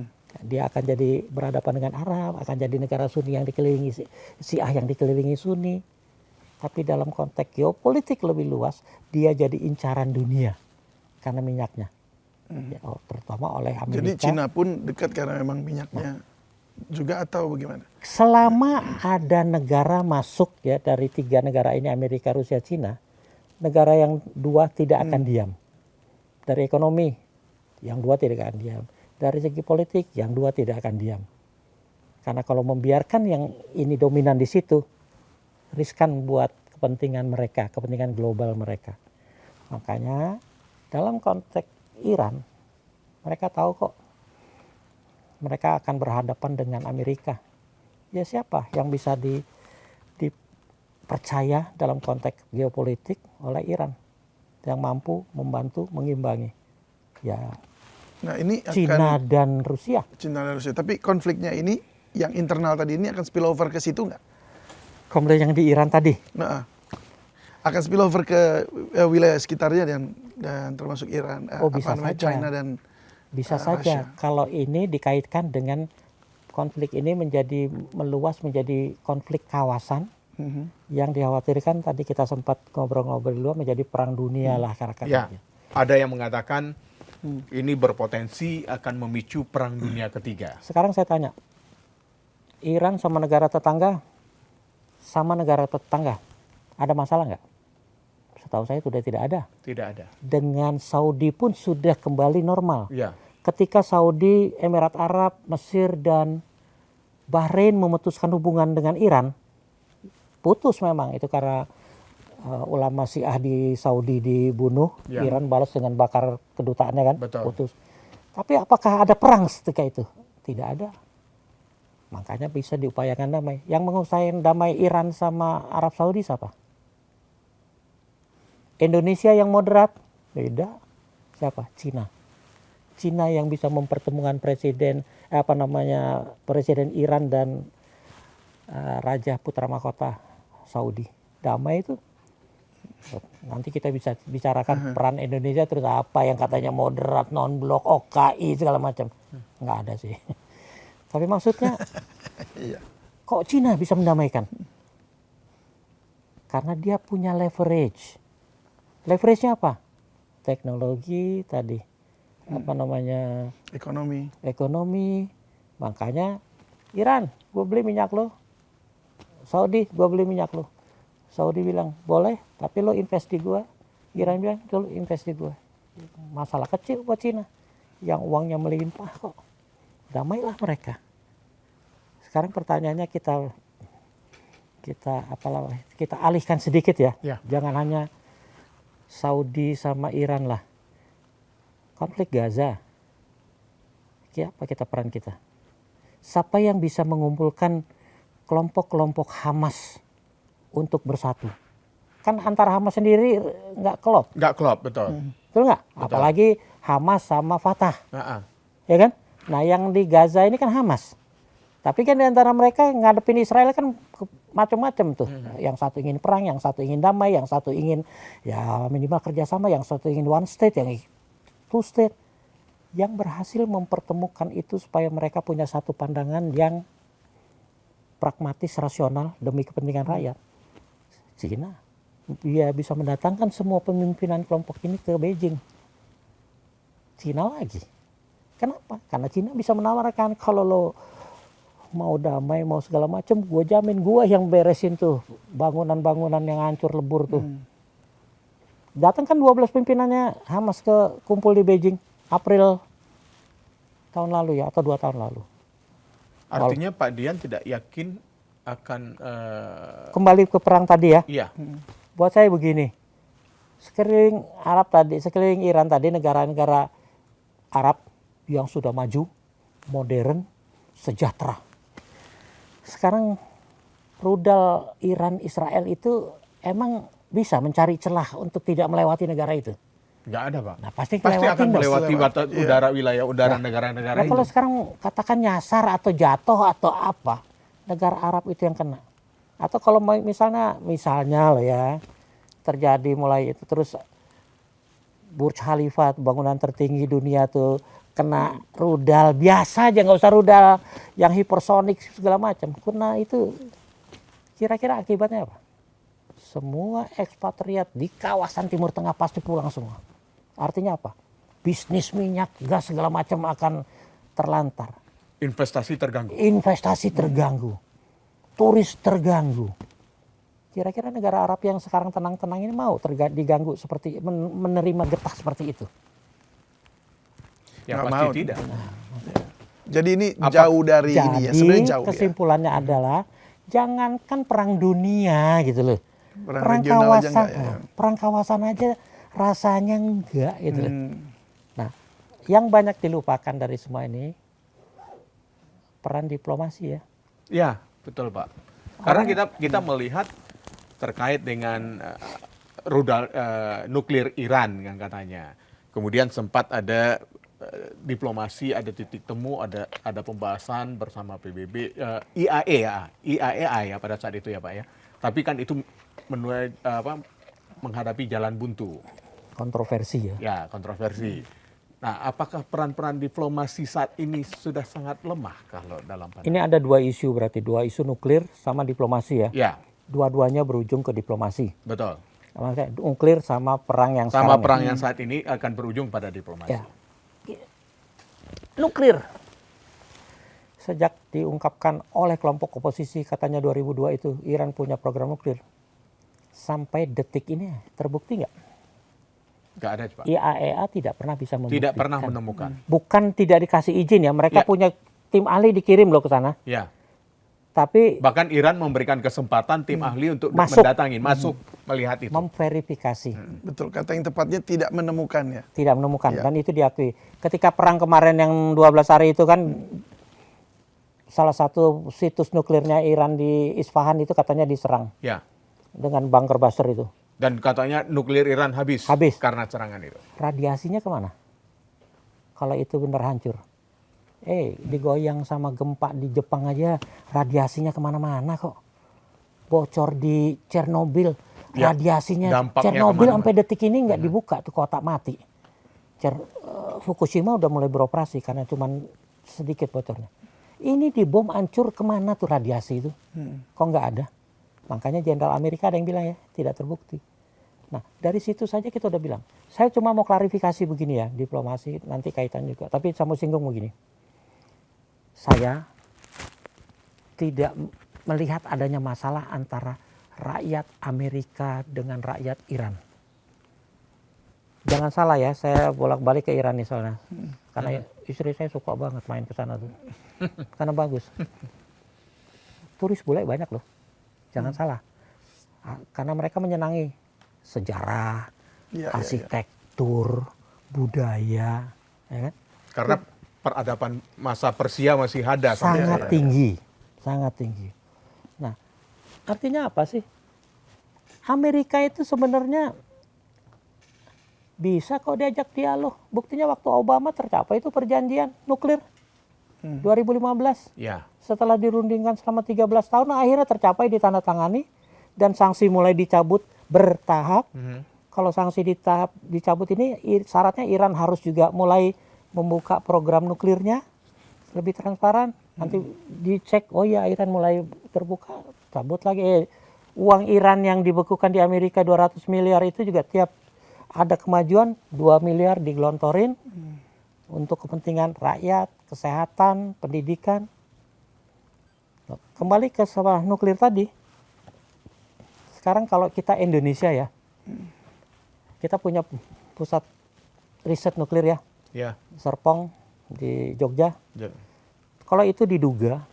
Speaker 1: Dia akan jadi berhadapan dengan Arab, akan jadi negara Sunni yang dikelilingi Syiah yang dikelilingi Sunni. Tapi dalam konteks geopolitik lebih luas, dia jadi incaran dunia karena minyaknya. Ya, terutama oleh Amerika.
Speaker 4: Jadi Cina pun dekat karena memang minyaknya juga atau bagaimana?
Speaker 1: Selama ada negara masuk ya dari 3 negara ini, Amerika, Rusia, Cina, negara yang 2 tidak akan diam. Dari ekonomi, yang 2 tidak akan diam. Dari segi politik, yang 2 tidak akan diam. Karena kalau membiarkan yang ini dominan di situ, riskan buat kepentingan mereka, kepentingan global mereka. Makanya dalam konteks Iran, mereka tahu kok mereka akan berhadapan dengan Amerika. Ya siapa yang bisa dipercaya dalam konteks geopolitik oleh Iran yang mampu membantu mengimbangi? Ya
Speaker 4: Nah ini akan
Speaker 1: Cina dan Rusia.
Speaker 4: Cina dan Rusia. Tapi konfliknya ini yang internal tadi ini akan spill over ke situ nggak?
Speaker 1: Konflik yang di Iran tadi.
Speaker 4: Nah, akan spill over ke wilayah sekitarnya dan termasuk Iran,
Speaker 1: Bisa saja.
Speaker 4: China dan
Speaker 1: Bisa
Speaker 4: Russia.
Speaker 1: saja kalau ini dikaitkan dengan konflik ini menjadi meluas menjadi konflik kawasan yang dikhawatirkan tadi kita sempat ngobrol-ngobrol dulu menjadi perang dunia lah
Speaker 2: Ya,
Speaker 1: kira-kira.
Speaker 2: ada yang mengatakan ini berpotensi akan memicu perang dunia ketiga.
Speaker 1: Sekarang saya tanya, Iran sama negara tetangga ada masalah nggak? Setahu saya sudah tidak ada.
Speaker 2: Tidak ada.
Speaker 1: Dengan Saudi pun sudah kembali normal.
Speaker 2: Ya,
Speaker 1: Ketika Saudi, Emirat Arab, Mesir dan Bahrain memutuskan hubungan dengan Iran, putus memang itu karena ulama Syiah di Saudi dibunuh,
Speaker 2: Ya.
Speaker 1: Iran balas dengan bakar kedutaannya kan,
Speaker 2: Betul.
Speaker 1: putus. Tapi apakah ada perang ketika itu? Tidak ada. Makanya bisa diupayakan damai. Yang mengusahakan damai Iran sama Arab Saudi siapa? Indonesia yang moderat? Beda. Siapa? Cina. Cina yang bisa mempertemukan presiden Iran dan Raja Putra Mahkota Saudi. Damai itu. Nanti kita bisa bicarakan peran Indonesia terus apa yang katanya moderat, non-blok, OKI segala macam. Nggak ada sih. Tapi maksudnya
Speaker 4: Iya.
Speaker 1: kok Cina bisa mendamaikan? Karena dia punya leverage. Leverage-nya apa? Teknologi tadi. Ekonomi. Makanya Iran, gue beli minyak lo. Saudi, gue beli minyak lo. Saudi bilang, boleh, tapi lo invest di gue. Iran bilang, lo invest di gue. Masalah kecil buat Cina. Yang uangnya melimpah kok. Damailah mereka. Sekarang pertanyaannya kita alihkan sedikit ya.
Speaker 2: Ya.
Speaker 1: Jangan hanya Saudi sama Iran lah. Konflik Gaza. Apa peran kita? Siapa yang bisa mengumpulkan kelompok-kelompok Hamas untuk bersatu? Kan antara Hamas sendiri nggak klop.
Speaker 2: nggak klop, betul.
Speaker 1: Betul nggak? Apalagi Hamas sama Fatah.
Speaker 2: Nah,
Speaker 1: Ya kan? Nah yang di Gaza ini kan Hamas. Tapi kan di antara mereka ngadepin Israel kan macam-macam tuh. Yang satu ingin perang, yang satu ingin damai, yang satu ingin ya minimal kerjasama, yang satu ingin one state, yang two state. Yang berhasil mempertemukan itu supaya mereka punya satu pandangan yang pragmatis, rasional demi kepentingan rakyat. Cina. Dia bisa mendatangkan semua pemimpinan kelompok ini ke Beijing. Cina lagi. Kenapa? Karena Cina bisa menawarkan kalau lo mau damai, mau segala macam, gue jamin gue yang beresin tuh bangunan-bangunan yang hancur lebur tuh. Datang kan 12 pimpinannya Hamas ke kumpul di Beijing April tahun lalu ya atau 2 tahun lalu.
Speaker 2: artinya Pak Dian tidak yakin akan
Speaker 1: Kembali ke perang tadi ya.
Speaker 2: iya.
Speaker 1: Buat saya begini, sekeliling Iran tadi negara-negara Arab yang sudah maju, modern, sejahtera. sekarang rudal Iran Israel itu emang bisa mencari celah untuk tidak melewati negara itu.
Speaker 2: Nggak ada, Pak.
Speaker 1: Nah, pasti
Speaker 2: Pasti
Speaker 1: ngelewatin
Speaker 2: akan
Speaker 1: dong.
Speaker 2: melewati batas udara wilayah udara negara-negara
Speaker 1: Nah,
Speaker 2: itu.
Speaker 1: kalau sekarang katakan nyasar atau jatuh atau apa, negara Arab itu yang kena. Atau kalau misalnya loh ya, terjadi mulai itu terus Burj Khalifa, bangunan tertinggi dunia tuh kena rudal biasa aja, nggak usah rudal yang hipersonik segala macam. Kena itu kira-kira akibatnya apa? Semua ekspatriat di kawasan Timur Tengah pasti pulang semua. Artinya apa? Bisnis minyak, gas segala macam akan terlantar.
Speaker 2: Investasi terganggu.
Speaker 1: Investasi terganggu. Turis terganggu. Kira-kira negara Arab yang sekarang tenang-tenang ini mau diganggu seperti menerima getah seperti itu?
Speaker 2: Ya
Speaker 4: Nggak
Speaker 2: pasti
Speaker 4: mau.
Speaker 2: tidak.
Speaker 4: Jadi ini jauh dari ini ya, sebenarnya jauh ya.
Speaker 1: Kesimpulannya adalah jangankan perang dunia gitu loh.
Speaker 4: Perang regional aja enggak ya.
Speaker 1: Perang kawasan aja rasanya enggak gitu loh. Nah, yang banyak dilupakan dari semua ini peran diplomasi ya.
Speaker 2: Ya, betul, Pak. Karena kita melihat terkait dengan rudal nuklir Iran yang katanya. Kemudian sempat ada diplomasi, ada titik temu, ada pembahasan bersama PBB, IAEA ya pada saat itu ya, Pak ya. Tapi kan itu menghadapi jalan buntu.
Speaker 1: Kontroversi ya.
Speaker 2: Ya, kontroversi. Nah, apakah peran-peran diplomasi saat ini sudah sangat lemah kalau dalam pandangan?
Speaker 1: Ini ada dua isu berarti, dua isu nuklir sama diplomasi ya.
Speaker 2: Ya,
Speaker 1: Dua-duanya berujung ke diplomasi.
Speaker 2: betul.
Speaker 1: Maksudnya nuklir sama perang yang
Speaker 2: Sama
Speaker 1: sekarang
Speaker 2: perang
Speaker 1: ya.
Speaker 2: yang saat ini akan berujung pada diplomasi.
Speaker 1: Ya. Nuklir. Sejak diungkapkan oleh kelompok oposisi katanya 2002 itu Iran punya program nuklir. Sampai detik ini terbukti nggak?
Speaker 2: Nggak ada, Pak.
Speaker 1: IAEA tidak pernah bisa membuktikan.
Speaker 2: Tidak pernah menemukan.
Speaker 1: Bukan tidak dikasih izin ya, mereka
Speaker 2: Ya.
Speaker 1: punya tim ahli dikirim loh ke sana.
Speaker 2: Ya.
Speaker 1: Tapi
Speaker 2: Bahkan Iran memberikan kesempatan tim ahli untuk
Speaker 1: Masuk.
Speaker 2: masuk melihat itu.
Speaker 1: memverifikasi.
Speaker 4: Betul, kata yang tepatnya tidak menemukan ya.
Speaker 1: Tidak menemukan
Speaker 4: Ya.
Speaker 1: dan itu diakui. Ketika perang kemarin yang 12 hari itu kan salah satu situs nuklirnya Iran di Isfahan itu katanya diserang
Speaker 2: Ya.
Speaker 1: dengan bunker buster itu.
Speaker 2: Dan katanya nuklir Iran habis.
Speaker 1: Habis.
Speaker 2: Karena serangan itu.
Speaker 1: Radiasinya kemana? Kalau itu benar hancur. Digoyang sama gempa di Jepang aja radiasinya kemana-mana kok. Bocor di Chernobyl,
Speaker 2: Ya,
Speaker 1: radiasinya
Speaker 2: dampaknya
Speaker 1: Chernobyl
Speaker 2: kemana-mana.
Speaker 1: sampai detik ini nggak dibuka tuh kotak mati. Fukushima udah mulai beroperasi karena cuman sedikit bocornya. Ini dibom hancur kemana tuh radiasi itu? Kok nggak ada? Makanya Jenderal Amerika ada yang bilang ya tidak terbukti. Nah dari situ saja kita udah bilang. Saya cuma mau klarifikasi begini ya, diplomasi nanti kaitan juga. Tapi saya mau singgung begini. Saya tidak melihat adanya masalah antara rakyat Amerika dengan rakyat Iran. Jangan salah ya, saya bolak-balik ke Iran nih soalnya. Karena istri saya suka banget main ke sana tuh. Karena bagus. Turis bule banyak loh. Jangan salah. Karena mereka menyenangi sejarah,
Speaker 4: Iya, iya,
Speaker 1: arsitektur, budaya, ya kan?
Speaker 2: Karena peradaban masa Persia masih ada. sampai
Speaker 1: Sangat
Speaker 2: sekarang.
Speaker 1: tinggi, sangat tinggi. Nah, artinya apa sih? Amerika itu sebenarnya bisa kok diajak dialog. Buktinya waktu Obama tercapai itu perjanjian nuklir 2015.
Speaker 2: Ya.
Speaker 1: Setelah dirundingkan selama 13 tahun, akhirnya tercapai ditandatangani dan sanksi mulai dicabut bertahap. Kalau sanksi dicabut ini syaratnya Iran harus juga mulai membuka program nuklirnya lebih transparan. Nanti dicek, oh ya Iran mulai terbuka, cabut lagi. Uang Iran yang dibekukan di Amerika 200 miliar itu juga tiap ada kemajuan 2 miliar digelontorin untuk kepentingan rakyat, kesehatan, pendidikan. Kembali ke soal nuklir tadi. Sekarang kalau kita Indonesia ya, kita punya pusat riset nuklir ya,
Speaker 2: Ya.
Speaker 1: Serpong di Jogja.
Speaker 2: Ja-
Speaker 1: Kalau itu diduga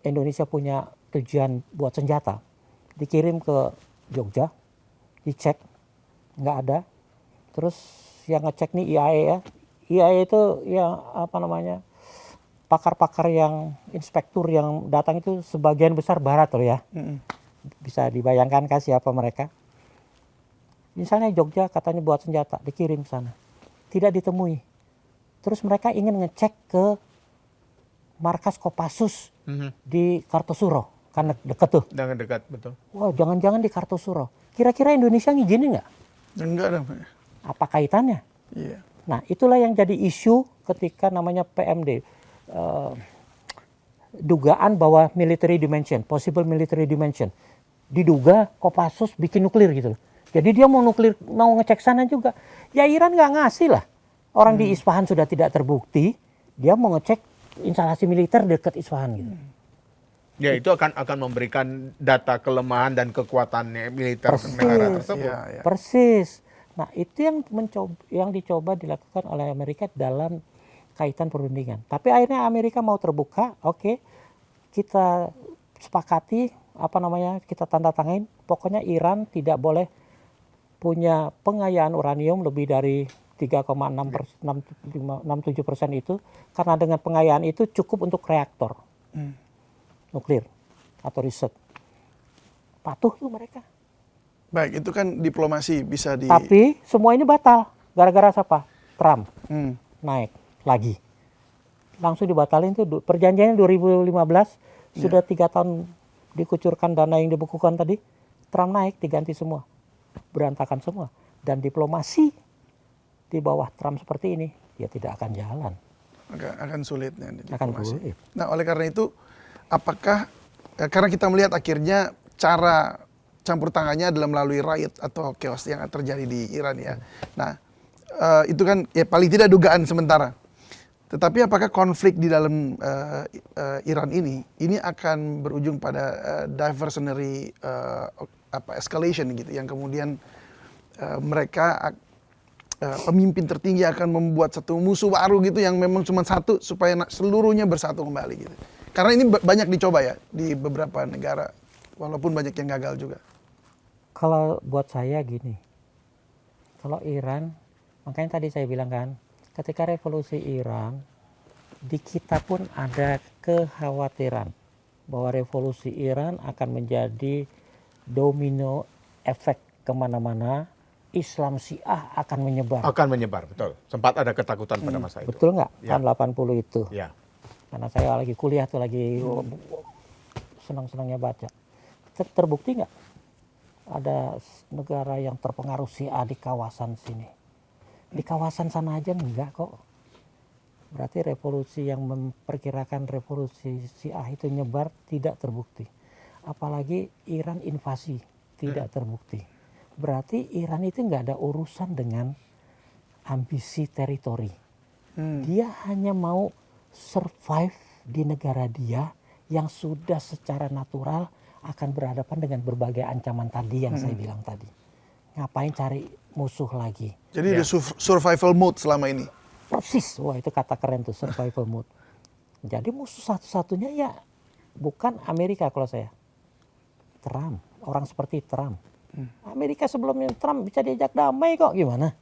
Speaker 1: Indonesia punya tujuan buat senjata, dikirim ke Jogja, dicek, nggak ada. Terus yang ngecek nih IAEA. IAEA itu yang apa namanya pakar-pakar yang inspektur yang datang itu sebagian besar barat loh ya. Bisa dibayangkan kan siapa mereka. Misalnya Jogja katanya buat senjata, dikirim ke sana. Tidak ditemui. Terus mereka ingin ngecek ke markas Kopassus di Kartosuro. Karena deket tuh.
Speaker 2: Dengan dekat, betul.
Speaker 1: Wah, jangan-jangan di Kartosuro. Kira-kira Indonesia ngizinin nggak?
Speaker 4: Enggak dong.
Speaker 1: Apa kaitannya?
Speaker 4: Iya.
Speaker 1: Nah, itulah yang jadi isu ketika namanya PMD. Dugaan bahwa military dimension, possible military dimension. Diduga Kopassus bikin nuklir gitu loh. Jadi dia mau nuklir, mau ngecek sana juga. Ya Iran nggak ngasih lah. Orang di Isfahan sudah tidak terbukti, dia mau ngecek instalasi militer dekat Isfahan gitu.
Speaker 2: Ya itu akan memberikan data kelemahan dan kekuatannya militer negara tersebut.
Speaker 4: Iya.
Speaker 1: Persis. Nah itu yang dicoba dilakukan oleh Amerika dalam kaitan perundingan. Tapi akhirnya Amerika mau terbuka, oke, kita sepakati kita tanda tangain. Pokoknya Iran tidak boleh punya pengayaan uranium lebih dari 3,67% itu, karena dengan pengayaan itu cukup untuk reaktor nuklir atau riset. Patuh tuh mereka.
Speaker 4: Baik, itu kan diplomasi bisa di...
Speaker 1: Tapi semua ini batal. Gara-gara siapa? Trump naik lagi. Langsung dibatalin tuh. Perjanjiannya 2015, sudah 3 tahun dikucurkan dana yang dibekukan tadi. Trump naik, diganti semua. Berantakan semua. Dan diplomasi di bawah Trump seperti ini, ya tidak akan jalan.
Speaker 4: Akan sulit ya,
Speaker 1: Akan
Speaker 4: diplomasi.
Speaker 1: sulit.
Speaker 4: Nah, oleh karena itu, apakah karena kita melihat akhirnya cara campur tangannya adalah melalui riot atau chaos yang terjadi di Iran ya. Nah, itu kan ya paling tidak dugaan sementara. Tetapi apakah konflik di dalam Iran ini akan berujung pada diversionary escalation gitu, yang kemudian mereka pemimpin tertinggi akan membuat satu musuh baru gitu yang memang cuma satu supaya seluruhnya bersatu kembali gitu. Karena ini banyak dicoba ya di beberapa negara, walaupun banyak yang gagal juga.
Speaker 1: Kalau buat saya gini, kalau Iran, makanya tadi saya bilang kan, ketika revolusi Iran, di kita pun ada kekhawatiran bahwa revolusi Iran akan menjadi domino efek kemana-mana, Islam Syiah akan menyebar.
Speaker 2: Akan menyebar, betul. Sempat ada ketakutan pada masa itu.
Speaker 1: Betul nggak?
Speaker 2: Ya.
Speaker 1: Tahun 80 itu.
Speaker 2: Ya.
Speaker 1: Karena saya lagi kuliah tuh, lagi senang-senangnya baca. Terbukti nggak ada negara yang terpengaruh Syiah di kawasan sini? Di kawasan sana aja enggak kok. Berarti revolusi yang memperkirakan revolusi Syiah itu nyebar tidak terbukti. Apalagi Iran invasi tidak terbukti. Berarti Iran itu nggak ada urusan dengan ambisi teritori. Dia hanya mau survive di negara dia yang sudah secara natural akan berhadapan dengan berbagai ancaman tadi yang saya bilang tadi. Ngapain cari musuh lagi?
Speaker 4: Jadi ada survival mode selama ini.
Speaker 1: Persis, wah itu kata keren tuh, survival mode. Jadi musuh satu-satunya ya bukan Amerika kalau saya. Trump, orang seperti Trump. Amerika sebelumnya Trump bisa diajak damai kok, gimana?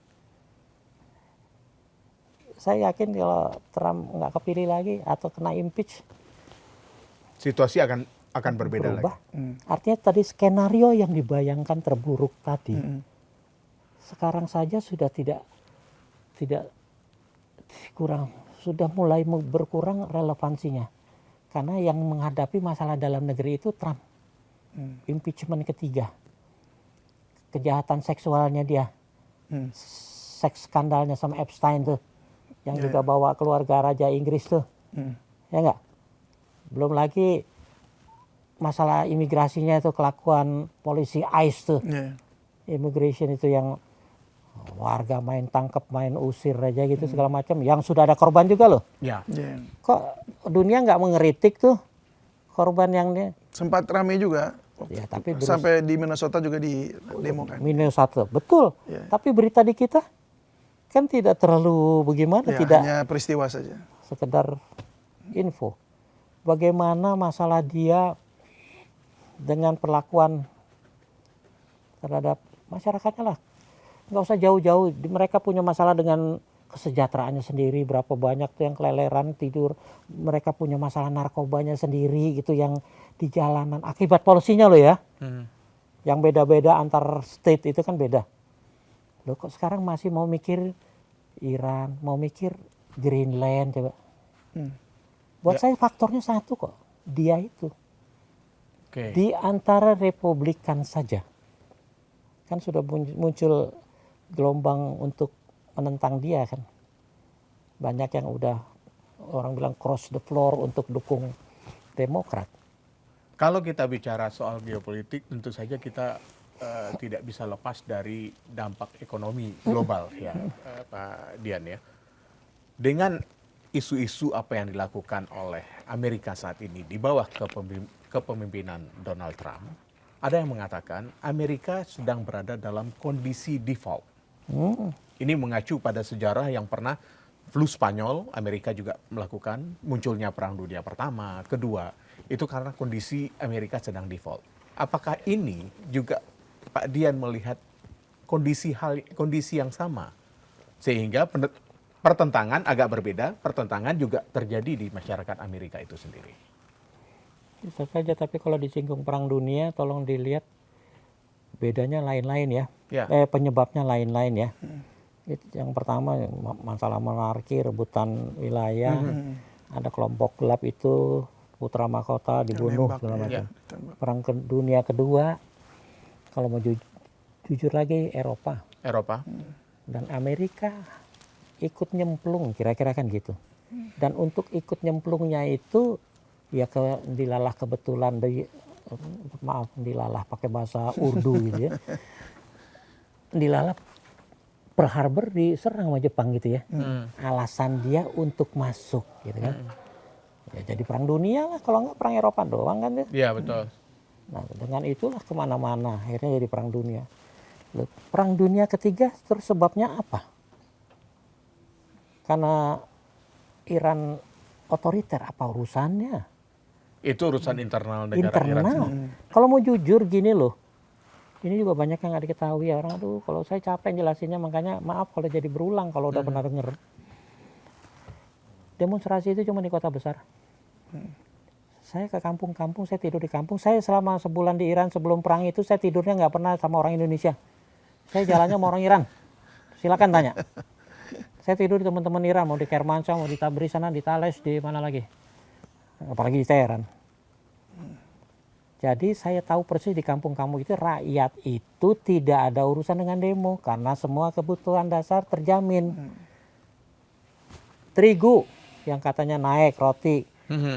Speaker 1: Saya yakin kalau Trump nggak kepilih lagi atau kena impeach,
Speaker 2: Situasi akan berbeda
Speaker 1: berubah.
Speaker 2: lagi.
Speaker 1: Artinya tadi skenario yang dibayangkan terburuk tadi, sekarang saja sudah tidak kurang, sudah mulai berkurang relevansinya. Karena yang menghadapi masalah dalam negeri itu Trump. Impeachment ketiga. Kejahatan seksualnya dia. Seks skandalnya sama Epstein tuh. Yang juga bawa keluarga Raja Inggris tuh. Ya enggak? Belum lagi masalah imigrasinya itu, kelakuan polisi ICE tuh. Immigration itu yang warga main tangkap, main usir aja gitu segala macam. Yang sudah ada korban juga loh.
Speaker 2: Ya.
Speaker 1: Kok dunia nggak mengeritik tuh korban yang dia?
Speaker 4: Sempat ramai juga.
Speaker 1: Ya, tapi
Speaker 4: Sampai di Minnesota juga di demo kan.
Speaker 1: Minnesota, betul. Tapi berita di kita kan tidak terlalu bagaimana,
Speaker 4: Ya,
Speaker 1: tidak
Speaker 4: hanya peristiwa saja.
Speaker 1: sekedar info. Bagaimana masalah dia dengan perlakuan terhadap masyarakatnya lah. Nggak usah jauh-jauh, mereka punya masalah dengan kesejahteraannya sendiri, berapa banyak tuh yang keleleran tidur, mereka punya masalah narkobanya sendiri gitu yang di jalanan akibat polisinya loh ya. Yang beda-beda antar state itu kan beda. Loh kok sekarang masih mau mikir Iran, mau mikir Greenland coba. Buat saya faktornya satu kok, dia itu. Di antara Republikan saja, kan sudah muncul gelombang untuk menentang dia kan. Banyak yang udah orang bilang cross the floor untuk dukung Demokrat.
Speaker 2: Kalau kita bicara soal geopolitik, tentu saja kita tidak bisa lepas dari dampak ekonomi global ya, Pak Dian ya. Dengan isu-isu apa yang dilakukan oleh Amerika saat ini di bawah kepemimpinan Donald Trump, ada yang mengatakan Amerika sedang berada dalam kondisi default. Ini mengacu pada sejarah yang pernah flu Spanyol, Amerika juga melakukan munculnya Perang Dunia Pertama, Kedua, itu karena kondisi Amerika sedang default. Apakah ini juga Pak Dian melihat kondisi yang sama? Sehingga pertentangan agak berbeda, pertentangan juga terjadi di masyarakat Amerika itu sendiri.
Speaker 1: Bisa saja, tapi kalau disinggung perang dunia, tolong dilihat bedanya lain-lain ya. Penyebabnya lain-lain ya. Yang pertama masalah monarki, rebutan wilayah, ada kelompok gelap itu putra mahkota dibunuh segala macam. Perang dunia kedua, kalau mau jujur lagi Eropa. Dan Amerika ikut nyemplung, kira-kira kan gitu. Dan untuk ikut nyemplungnya itu ya dilalah kebetulan dilalah pakai bahasa Urdu gitu ya. Dilalah Pearl Harbor diserang sama Jepang gitu ya. Alasan dia untuk masuk gitu kan. Ya jadi perang dunia lah, kalau nggak perang Eropa doang kan ya.
Speaker 2: Iya betul.
Speaker 1: Nah dengan itulah kemana-mana akhirnya jadi perang dunia. Loh, perang dunia ketiga terus sebabnya apa? Karena Iran otoriter, apa urusannya?
Speaker 2: Itu urusan internal negara Iran.
Speaker 1: Kalau mau jujur gini loh, ini juga banyak yang nggak diketahui ya orang. Aduh, kalau saya capek jelasinnya, makanya maaf kalau jadi berulang kalau udah pernah denger. Demonstrasi itu cuma di kota besar. Saya ke kampung-kampung, saya tidur di kampung. Saya selama sebulan di Iran sebelum perang itu saya tidurnya nggak pernah sama orang Indonesia. Saya jalannya sama orang Iran. Silakan tanya. Saya tidur di teman-teman Iran, mau di Kermanshah, mau di Tabriz sana, di Tales, di mana lagi. Apalagi di Teheran. Jadi saya tahu persis di kampung-kampung itu rakyat itu tidak ada urusan dengan demo karena semua kebutuhan dasar terjamin. Terigu yang katanya naik, roti.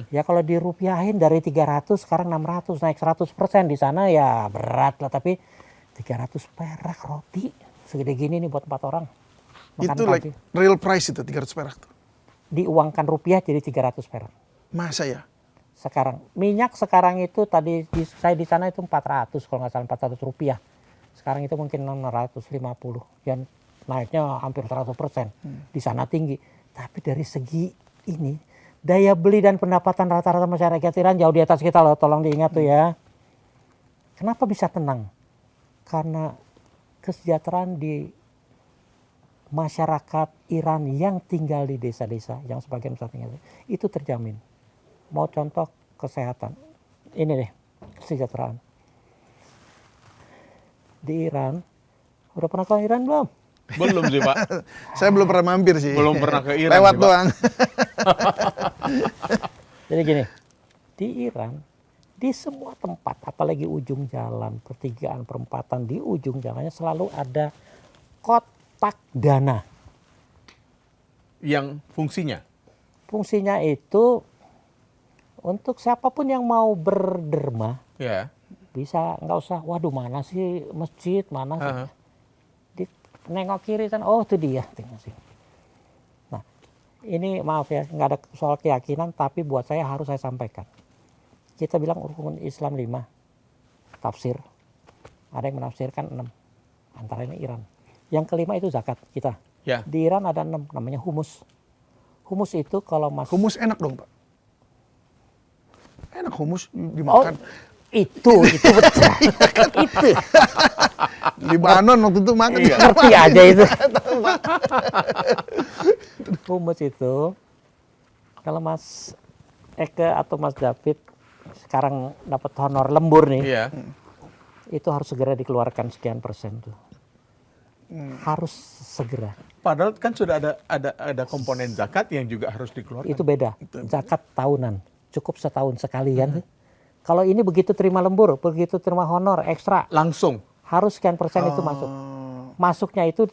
Speaker 1: Ya kalau dirupiahin dari 300 sekarang 600, naik 100% di sana ya berat lah, tapi 300 perak roti segede gini nih buat 4 orang. Makan
Speaker 4: itu
Speaker 1: pagi.
Speaker 4: like real price itu 300 perak tuh.
Speaker 1: Diuangkan rupiah jadi 300 perak.
Speaker 4: Masa ya?
Speaker 1: Sekarang minyak sekarang itu tadi saya di sana itu 400 kalau nggak salah 400 rupiah. Sekarang itu mungkin 650. Dan naiknya hampir 100%. Di sana tinggi. Tapi dari segi ini daya beli dan pendapatan rata-rata masyarakat Iran jauh di atas kita loh, tolong diingat tuh ya. Kenapa bisa tenang? Karena kesejahteraan di masyarakat Iran yang tinggal di desa-desa, yang sebagian besar tinggal itu terjamin. Mau contoh kesehatan, ini deh kesejahteraan. Di Iran, udah pernah ke Iran belum?
Speaker 2: Belum sih Pak.
Speaker 4: Saya belum pernah mampir sih.
Speaker 2: Belum pernah ke Iran
Speaker 4: Lewat
Speaker 2: sih, Pak.
Speaker 4: doang.
Speaker 1: Jadi gini, di Iran, di semua tempat, apalagi ujung jalan, pertigaan, perempatan, di ujung jalannya selalu ada kotak dana.
Speaker 2: Yang fungsinya?
Speaker 1: Fungsinya itu untuk siapapun yang mau berderma,
Speaker 2: Ya.
Speaker 1: bisa, nggak usah, waduh mana sih masjid, mana sih. Nengok kiri kan, oh itu dia. Nah, ini maaf ya, nggak ada soal keyakinan, tapi buat saya harus saya sampaikan. Kita bilang rukun Islam 5, tafsir. Ada yang menafsirkan 6, antara ini Iran. Yang kelima itu zakat kita.
Speaker 2: Ya.
Speaker 1: Di Iran ada 6, namanya humus. Humus itu kalau masuk.
Speaker 4: Humus enak dong Pak. Enak humus dimakan.
Speaker 1: Oh, itu betul. Itu.
Speaker 4: Libanon waktu itu makan.
Speaker 2: Iya.
Speaker 1: Ngerti aja itu. Hummus itu kalau Mas Eke atau Mas David sekarang dapat honor lembur nih,
Speaker 2: Iya.
Speaker 1: itu harus segera dikeluarkan sekian persen tuh. Harus segera.
Speaker 2: Padahal kan sudah ada komponen zakat yang juga harus dikeluarkan.
Speaker 1: Itu beda. Zakat tahunan. Cukup setahun sekali kan. Kalau ini begitu terima lembur, begitu terima honor ekstra,
Speaker 2: Langsung.
Speaker 1: harus sekian persen itu masuk. Masuknya itu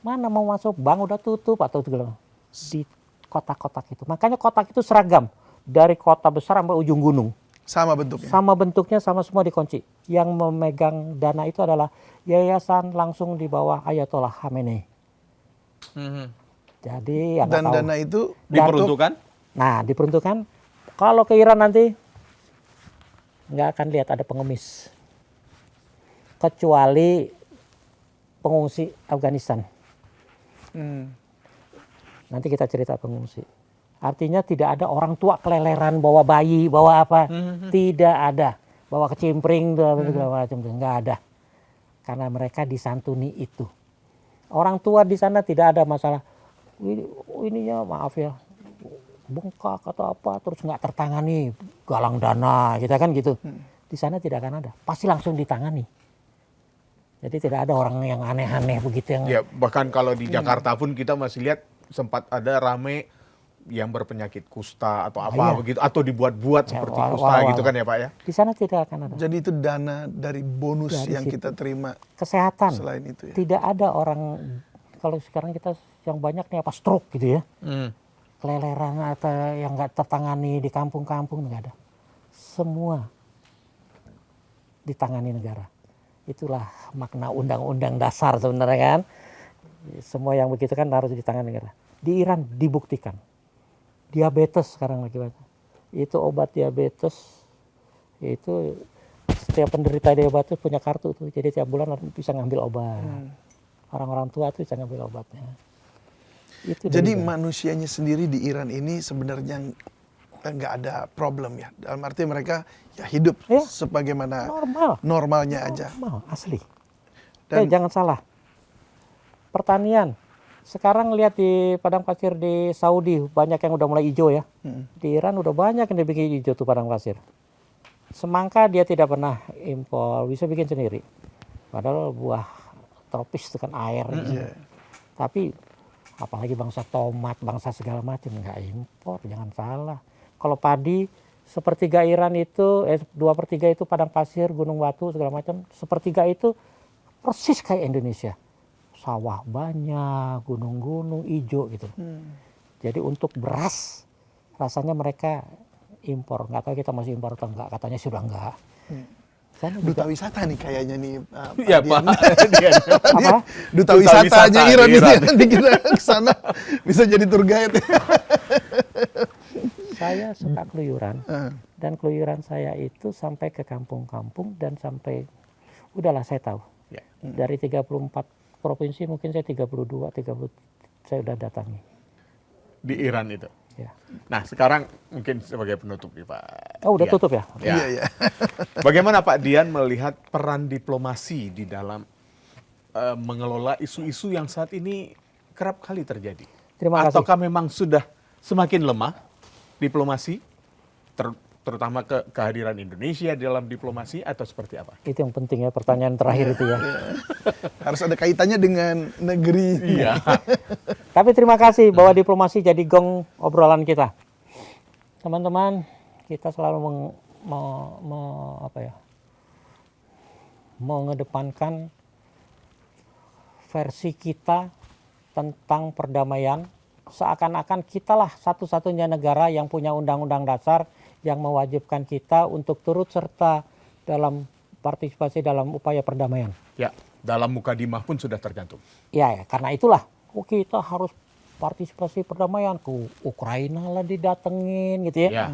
Speaker 1: mana mau masuk, bank udah tutup atau segala di kotak-kotak itu. Makanya kotak itu seragam dari kota besar sampai ujung gunung.
Speaker 4: Sama bentuknya.
Speaker 1: Sama bentuknya, sama semua dikunci. Yang memegang dana itu adalah yayasan langsung di bawah Ayatollah Khamenei. Jadi yang
Speaker 4: Dan
Speaker 1: nggak tahu.
Speaker 4: dana itu
Speaker 2: Diperuntukkan?
Speaker 1: Nah, diperuntukkan kalau ke Iran nanti nggak akan lihat ada pengemis. Kecuali pengungsi Afghanistan. Nanti kita cerita pengungsi. Artinya tidak ada orang tua keleleran bawa bayi, bawa apa. Tidak ada. Bawa kecimpring, segala macam. Nggak ada. Karena mereka disantuni itu. Orang tua di sana tidak ada masalah. Ininya maaf ya, bengkak atau apa, terus nggak tertangani, galang dana, kita kan gitu. Di sana tidak akan ada, pasti langsung ditangani. Jadi tidak ada orang yang aneh-aneh begitu yang.
Speaker 2: Ya, bahkan kalau di Jakarta pun kita masih lihat sempat ada rame yang berpenyakit kusta atau apa
Speaker 1: iya.
Speaker 2: begitu, atau dibuat-buat
Speaker 1: Ya,
Speaker 2: seperti
Speaker 1: wah,
Speaker 2: kusta
Speaker 1: wah,
Speaker 2: gitu
Speaker 1: wah.
Speaker 2: kan ya Pak ya.
Speaker 1: Di sana tidak akan ada.
Speaker 4: jadi itu dana dari bonus
Speaker 1: Dari
Speaker 4: yang
Speaker 1: situ.
Speaker 4: kita terima
Speaker 1: Kesehatan.
Speaker 4: selain itu ya.
Speaker 1: Tidak ada orang, kalau sekarang kita yang banyak nih apa stroke gitu ya. Keleleran atau yang nggak tertangani di kampung-kampung nggak ada. Semua ditangani negara. Itulah makna undang-undang dasar sebenarnya kan. Semua yang begitu kan harus ditangani negara. Di Iran dibuktikan. Diabetes sekarang lagi banyak. Itu obat diabetes, itu setiap penderita diabetes punya kartu tuh. Jadi tiap bulan bisa ngambil obat. Orang-orang tua tuh bisa ngambil obatnya. Itu
Speaker 4: Jadi
Speaker 1: dari-
Speaker 4: manusianya sendiri di Iran ini sebenarnya nggak ada problem ya. Dalam arti mereka ya hidup
Speaker 1: Ya.
Speaker 4: sebagaimana
Speaker 1: normal.
Speaker 4: normalnya aja.
Speaker 1: Normal, asli.
Speaker 4: Dan-
Speaker 1: Jangan salah. Pertanian. Sekarang lihat di padang pasir di Saudi banyak yang udah mulai hijau ya. Di Iran udah banyak yang dibikin hijau tuh padang pasir. Semangka dia tidak pernah impor, bisa bikin sendiri. Padahal buah tropis itu kan air. Tapi apalagi bangsa tomat, bangsa segala macam nggak impor, jangan salah. Kalau padi sepertiga Iran itu, 2/3 itu padang pasir, gunung batu segala macam. Sepertiga itu persis kayak Indonesia. Sawah banyak, gunung-gunung hijau gitu. Jadi untuk beras rasanya mereka impor. Nggak tahu kita masih impor atau enggak, katanya sudah enggak. Sana
Speaker 4: Duta
Speaker 1: juga,
Speaker 4: wisata nih kayaknya nih.
Speaker 2: Iya
Speaker 4: Dian.
Speaker 2: Pak. Dian.
Speaker 1: apa?
Speaker 4: Duta
Speaker 2: Duta
Speaker 4: wisatanya
Speaker 2: wisata
Speaker 4: Iran
Speaker 2: di
Speaker 4: ini
Speaker 2: Iran.
Speaker 4: nanti kita ke sana bisa jadi tour guide.
Speaker 1: Saya suka keluyuran.
Speaker 4: Ah.
Speaker 1: Dan keluyuran saya itu sampai ke kampung-kampung dan sampai, udahlah saya tahu.
Speaker 2: Ya.
Speaker 1: Dari 34 provinsi mungkin saya 32, 30 saya udah datangi.
Speaker 2: Di Iran itu.
Speaker 1: Ya.
Speaker 2: Nah, sekarang mungkin sebagai penutup nih Pak.
Speaker 1: Oh udah
Speaker 2: Dian.
Speaker 1: tutup ya?
Speaker 2: Ya.
Speaker 4: Iya, iya.
Speaker 2: Bagaimana Pak Dian melihat peran diplomasi di dalam mengelola isu-isu yang saat ini kerap kali terjadi?
Speaker 1: Terima kasih.
Speaker 2: Ataukah memang sudah semakin lemah diplomasi, terutama kehadiran Indonesia dalam diplomasi, atau seperti apa?
Speaker 1: Itu yang penting ya, pertanyaan terakhir itu ya.
Speaker 4: Harus ada kaitannya dengan negeri.
Speaker 2: Iya.
Speaker 1: Tapi terima kasih bahwa diplomasi jadi gong obrolan kita. Teman-teman, kita selalu mengedepankan versi kita tentang perdamaian. Seakan-akan kitalah satu-satunya negara yang punya undang-undang dasar yang mewajibkan kita untuk turut serta dalam partisipasi dalam upaya perdamaian.
Speaker 2: Ya, dalam mukadimah pun sudah tergantung.
Speaker 1: Ya, karena itulah kita harus partisipasi perdamaian. Ke Ukraina lah didatengin gitu ya.
Speaker 2: Ya.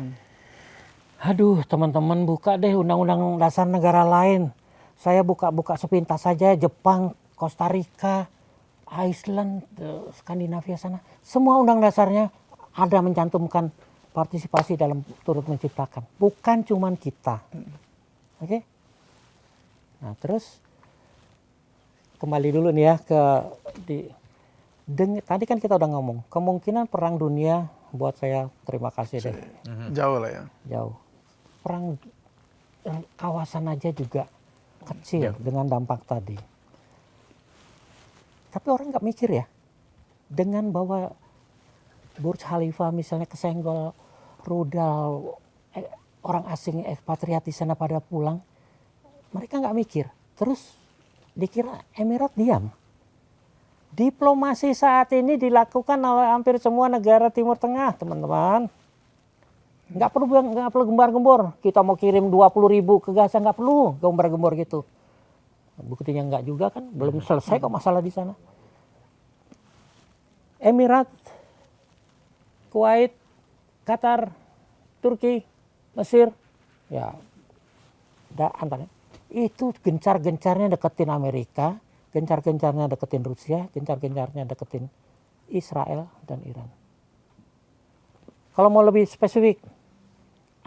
Speaker 1: Aduh teman-teman, buka deh undang-undang dasar negara lain. Saya buka-buka sepintas saja, Jepang, Costa Rica, Iceland, Skandinavia sana. Semua undang dasarnya ada mencantumkan partisipasi dalam turut menciptakan. Bukan cuman kita. Oke? Nah terus kembali dulu nih ya ke tadi kan kita udah ngomong kemungkinan perang dunia buat saya terima kasih deh
Speaker 4: Jauh lah ya.
Speaker 1: jauh. Perang kawasan aja juga kecil dengan dampak tadi. Tapi orang nggak mikir ya, dengan bawa Burj Khalifa misalnya kesenggol rudal orang asing ekspatriat di sana pada pulang, mereka nggak mikir. Terus dikira Emirat diam. Diplomasi saat ini dilakukan oleh hampir semua negara Timur Tengah, teman-teman. Nggak perlu gembar-gembor. Kita mau kirim 20.000 ke Gaza, nggak perlu gembar-gembor gitu. Buktinya nggak juga kan, belum selesai kok masalah di sana. Emirat, Kuwait, Qatar, Turki, Mesir, ya, antaranya itu gencar-gencarnya deketin Amerika, gencar-gencarnya deketin Rusia, gencar-gencarnya deketin Israel dan Iran. Kalau mau lebih spesifik,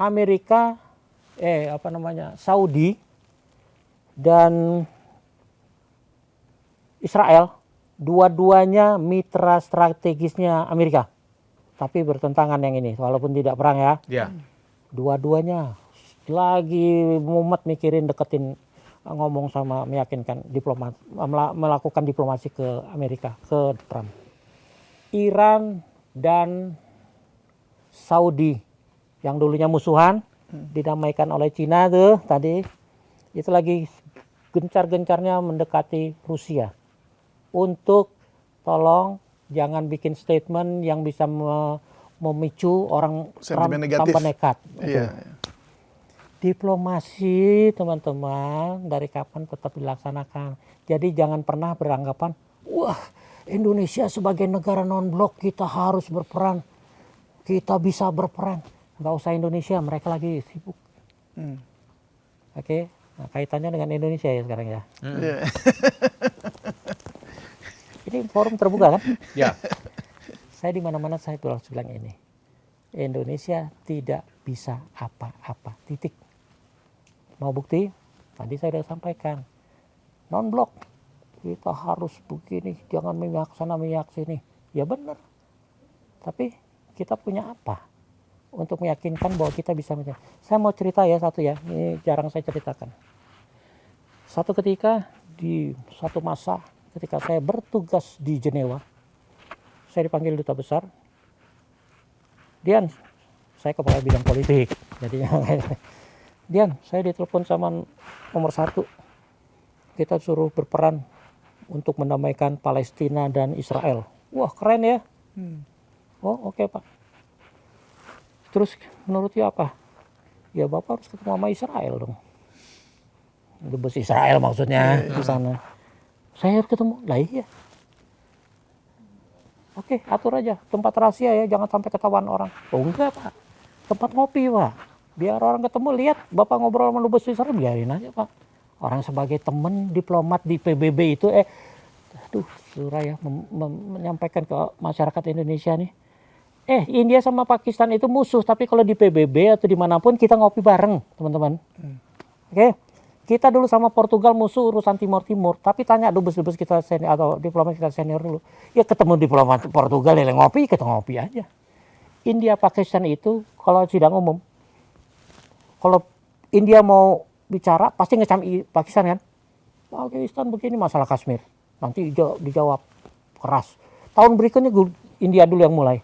Speaker 1: Amerika, Saudi dan Israel, dua-duanya mitra strategisnya Amerika. Tapi bertentangan yang ini, walaupun tidak perang ya.
Speaker 2: Ya.
Speaker 1: Dua-duanya lagi mumet mikirin deketin, ngomong sama meyakinkan diplomat, melakukan diplomasi ke Amerika, ke Trump. Iran dan Saudi yang dulunya musuhan didamaikan oleh Cina tuh tadi, itu lagi gencar-gencarnya mendekati Rusia untuk tolong jangan bikin statement yang bisa memicu orang
Speaker 4: Sentimen
Speaker 1: Trump
Speaker 4: negatif.
Speaker 1: tambah nekat.
Speaker 4: Iya.
Speaker 1: Diplomasi teman-teman dari kapan tetap dilaksanakan. Jadi jangan pernah beranggapan, wah Indonesia sebagai negara non-blok kita harus berperan. Kita bisa berperan. Nggak usah Indonesia, mereka lagi sibuk. Oke, nah, kaitannya dengan Indonesia ya sekarang ya.
Speaker 4: Iya.
Speaker 1: Ini forum terbuka kan?
Speaker 2: Ya.
Speaker 1: Saya di mana-mana saya bilang ini. Indonesia tidak bisa apa-apa. Titik. Mau bukti? Tadi saya sudah sampaikan. Non-blok. Kita harus begini, jangan memihak sana memihak sini. Ya benar. Tapi kita punya apa untuk meyakinkan bahwa kita bisa. Saya mau cerita ya satu ya, ini jarang saya ceritakan. Satu ketika di satu masa ketika saya bertugas di Jenewa, saya dipanggil duta besar. Dian, saya kepala bidang politik. Jadi Dian, saya ditelepon sama nomor 1. Kita suruh berperan untuk mendamaikan Palestina dan Israel. Wah keren ya. Oh oke Pak. Terus menurutnya apa? Ya Bapak harus ketemu sama Israel dong. Dubes Israel maksudnya di sana. Saya harus ketemu. Lah iya. Oke atur aja. Tempat rahasia ya. Jangan sampai ketahuan orang. Oh enggak Pak. Tempat ngopi Pak. Biar orang ketemu lihat Bapak ngobrol sama dubes Israel. Biarin aja Pak. Orang sebagai teman diplomat di PBB itu Suraya menyampaikan ke masyarakat Indonesia nih. India sama Pakistan itu musuh, tapi kalau di PBB atau dimanapun kita ngopi bareng, teman-teman. Oke, kita dulu sama Portugal musuh urusan Timur Timur, tapi tanya dubes-dubes kita senior atau diplomat kita senior dulu. Ya ketemu diplomat Portugal yang ngopi, kita ngopi aja. India Pakistan itu kalau sidang umum, kalau India mau bicara pasti ngecam Pakistan kan. Pakistan begini masalah Kashmir, nanti dijawab keras. Tahun berikutnya India dulu yang mulai.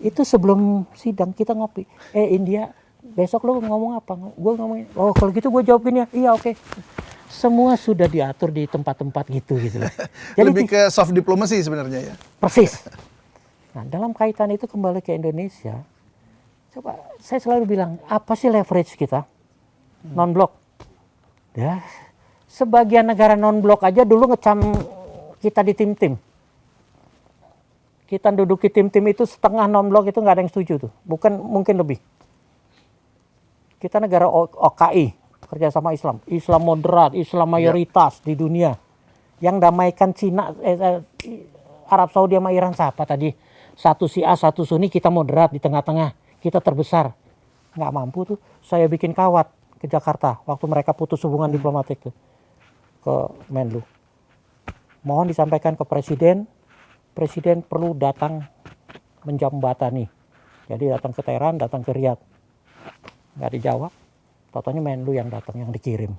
Speaker 1: Itu sebelum sidang kita ngopi. India, besok lo ngomong apa? Gue ngomongin, oh kalau gitu gue jawab gini ya. Iya oke. Semua sudah diatur di tempat-tempat gitu. Jadi
Speaker 4: lebih ke soft diplomacy sebenarnya ya.
Speaker 1: Persis. Nah dalam kaitan itu kembali ke Indonesia, coba saya selalu bilang, apa sih leverage kita? Non-blok. Ya, sebagian negara non-blok aja dulu ngecam kita di tim-tim. Kita duduki tim-tim itu setengah non-blok itu nggak ada yang setuju tuh, bukan mungkin lebih. Kita negara OKI, kerjasama Islam, Islam moderat, Islam mayoritas di dunia. Yang damaikan Cina, Arab Saudi sama Iran siapa tadi? Satu Syiah, satu Sunni, kita moderat di tengah-tengah, kita terbesar. Nggak mampu tuh, saya bikin kawat ke Jakarta waktu mereka putus hubungan diplomatik tuh ke Menlu. Mohon disampaikan ke Presiden, Presiden perlu datang menjembatani. Jadi datang ke Teheran, datang ke Riyadh. Nggak dijawab, totonya Menlu yang datang, yang dikirim.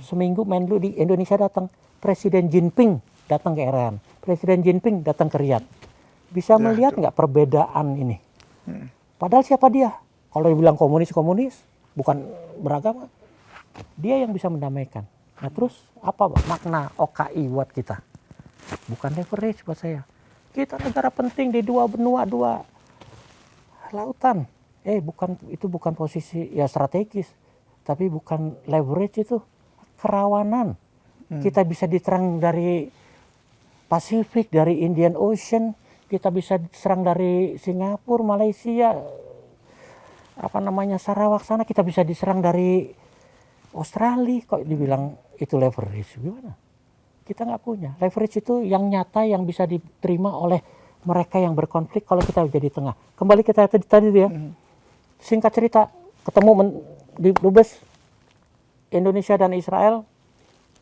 Speaker 1: Seminggu Menlu di Indonesia datang, Presiden Jinping datang ke Iran, Presiden Jinping datang ke Riyadh. Bisa melihat nggak perbedaan ini? Padahal siapa dia? Kalau dibilang komunis, bukan beragama, dia yang bisa mendamaikan. Nah terus apa makna OKI buat kita? Bukan leverage buat saya. Kita negara penting di dua benua, dua lautan. Itu bukan posisi ya strategis, tapi bukan leverage, itu kerawanan. Kita bisa diterang dari Pasifik, dari Indian Ocean, kita bisa diserang dari Singapura, Malaysia, Sarawak sana, kita bisa diserang dari Australia. Kok dibilang itu leverage? Gimana? Kita nggak punya. Leverage itu yang nyata, yang bisa diterima oleh mereka yang berkonflik kalau kita jadi tengah. Kembali kita tadi ya. Singkat cerita, ketemu di Dubes, Indonesia dan Israel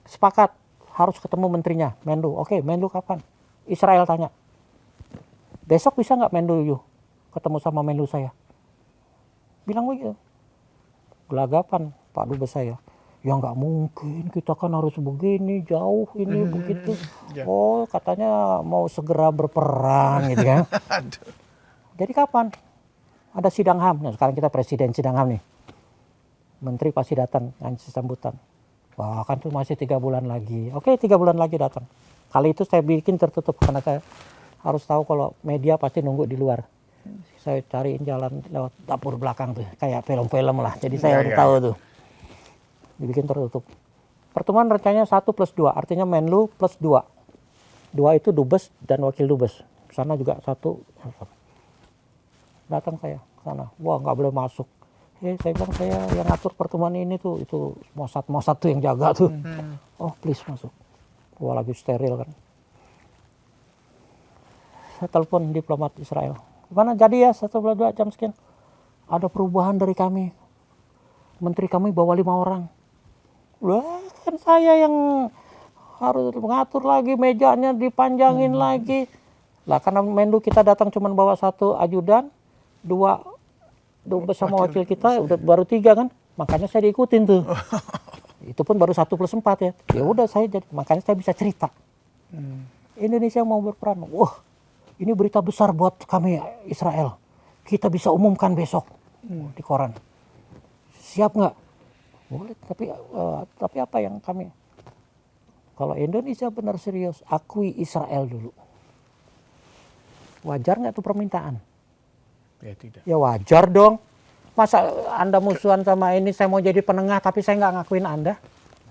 Speaker 1: sepakat harus ketemu menterinya, Menlu. Oke, Menlu kapan? Israel tanya. Besok bisa nggak Menlu ketemu sama Menlu saya? Bilang begitu. Gelagapan Pak Dubes saya. Ya nggak mungkin, kita kan harus begini, jauh ini, begitu. Oh, katanya mau segera berperang gitu kan. Jadi kapan? Ada sidang HAM. Nah, sekarang kita presiden sidang HAM nih. Menteri pasti datang ngasih sambutan. Wah, kan tuh masih 3 bulan lagi. Oke, 3 bulan lagi datang. Kali itu saya bikin tertutup karena saya harus tahu kalau media pasti nunggu di luar. Saya cariin jalan lewat dapur belakang tuh, kayak film-film lah. Jadi saya udah tahu tuh. Dibikin tertutup. Pertemuan rencananya 1+2, artinya Menlu plus 2. 2 itu Dubes dan Wakil Dubes. Sana juga 1. Datang saya ke sana. Wah, nggak boleh masuk. Saya bilang, saya yang ngatur pertemuan ini tuh, itu Mossad tuh yang jaga tuh. Oh, please masuk. Wah, lagi steril kan. Saya telepon diplomat Israel. Gimana jadi ya 1+2 jam sekian? Ada perubahan dari kami. Menteri kami bawa 5 orang. Wah, kan saya yang harus mengatur lagi, mejanya dipanjangin lagi. Lah karena Menlu kita datang cuma bawa 1 ajudan, 2 Dubes sama wakil kita, udah baru 3 kan. Makanya saya diikutin tuh. Itu pun baru 1+4 ya. Ya udah saya jadi, makanya saya bisa cerita. Indonesia mau berperan. Wah, ini berita besar buat kami Israel. Kita bisa umumkan besok di koran. Siap nggak? Boleh, tapi apa yang kami? Kalau Indonesia benar serius, akui Israel dulu. Wajar nggak tuh permintaan?
Speaker 2: Ya tidak.
Speaker 1: Ya wajar dong. Masa Anda musuhan sama ini, saya mau jadi penengah tapi saya nggak ngakuin Anda.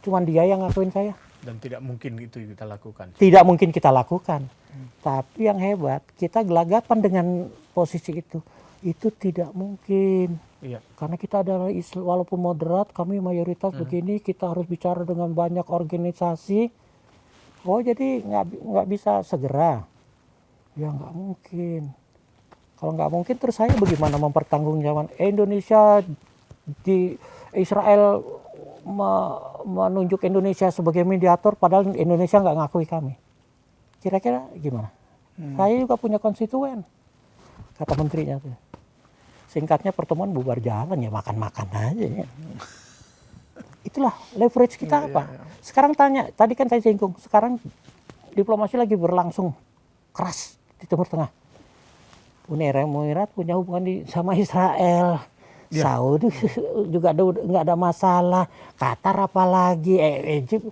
Speaker 1: Cuman dia yang ngakuin saya.
Speaker 2: Dan tidak mungkin itu kita lakukan.
Speaker 1: Tidak mungkin kita lakukan. Tapi yang hebat, kita gelagapan dengan posisi itu. Itu tidak mungkin.
Speaker 2: Iya.
Speaker 1: Karena kita adalah walaupun moderat, kami mayoritas begini, kita harus bicara dengan banyak organisasi. Oh jadi nggak bisa segera. Ya nggak mungkin. Kalau nggak mungkin terus saya bagaimana mempertanggungjawabkan Indonesia di Israel menunjuk Indonesia sebagai mediator padahal Indonesia nggak ngakui kami. Kira-kira gimana? Saya juga punya konstituen, kata menterinya tuh. Singkatnya pertemuan bubar jalan ya, makan-makan aja ya. Itulah leverage kita apa? Sekarang tanya, tadi kan saya singgung, sekarang diplomasi lagi berlangsung keras di Timur Tengah. Uni Emirat punya hubungan sama Israel, Saudi juga nggak ada masalah, Qatar apalagi, Egypt,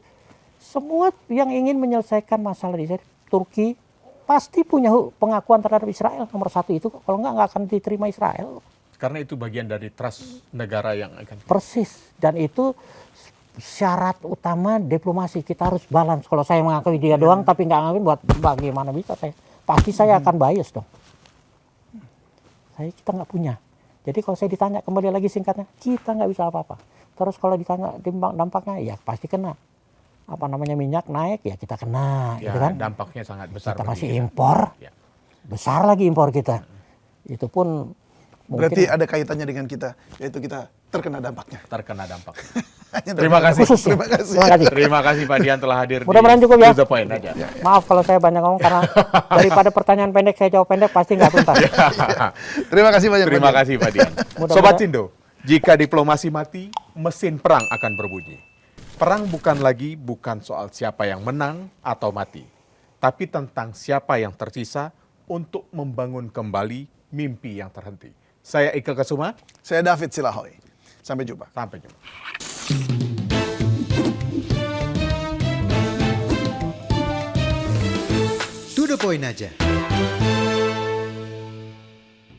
Speaker 1: semua yang ingin menyelesaikan masalah di Israel, Turki pasti punya pengakuan terhadap Israel nomor 1 itu, kalau nggak akan diterima Israel.
Speaker 2: Karena itu bagian dari trust negara yang akan.
Speaker 1: Persis, dan itu syarat utama diplomasi, kita harus balance. Kalau saya mengakui dia doang tapi nggak ngakuin, buat bagaimana bisa saya? Pasti saya akan bias dong. Kita nggak punya. Jadi kalau saya ditanya kembali lagi singkatnya, kita nggak bisa apa-apa. Terus kalau ditanya dampaknya, ya pasti kena. Apa namanya minyak naik, ya kita kena,
Speaker 2: Ya,
Speaker 1: gitu kan?
Speaker 2: dampaknya sangat besar.
Speaker 1: Kita masih
Speaker 2: bagi kita.
Speaker 1: impor,
Speaker 2: Ya.
Speaker 1: besar lagi impor kita. Itu pun mungkin
Speaker 4: Berarti ada kaitannya dengan kita, yaitu kita terkena dampaknya.
Speaker 2: Terkena dampaknya. Terima kasih.
Speaker 1: Khusus.
Speaker 4: Terima kasih.
Speaker 1: Terima kasih.
Speaker 2: Terima kasih Pak Dian telah hadir
Speaker 1: Mudah-mudahan
Speaker 2: di
Speaker 1: cukup ya.
Speaker 2: To The Point aja.
Speaker 1: Maaf kalau saya banyak ngomong karena daripada pertanyaan pendek saya jawab pendek pasti nggak tuntas.
Speaker 4: Terima kasih banyak.
Speaker 2: Terima
Speaker 4: Pak Dian.
Speaker 2: kasih Pak Dian.
Speaker 1: Mudah-mudahan-
Speaker 2: Sobat Cindo, jika diplomasi mati, mesin perang akan berbunyi. Perang bukan soal siapa yang menang atau mati, tapi tentang siapa yang tersisa untuk membangun kembali mimpi yang terhenti. Saya Ikel Kasuma,
Speaker 4: Saya David Silahoy. Sampai jumpa.
Speaker 2: sampai jumpa.
Speaker 3: To the point aja.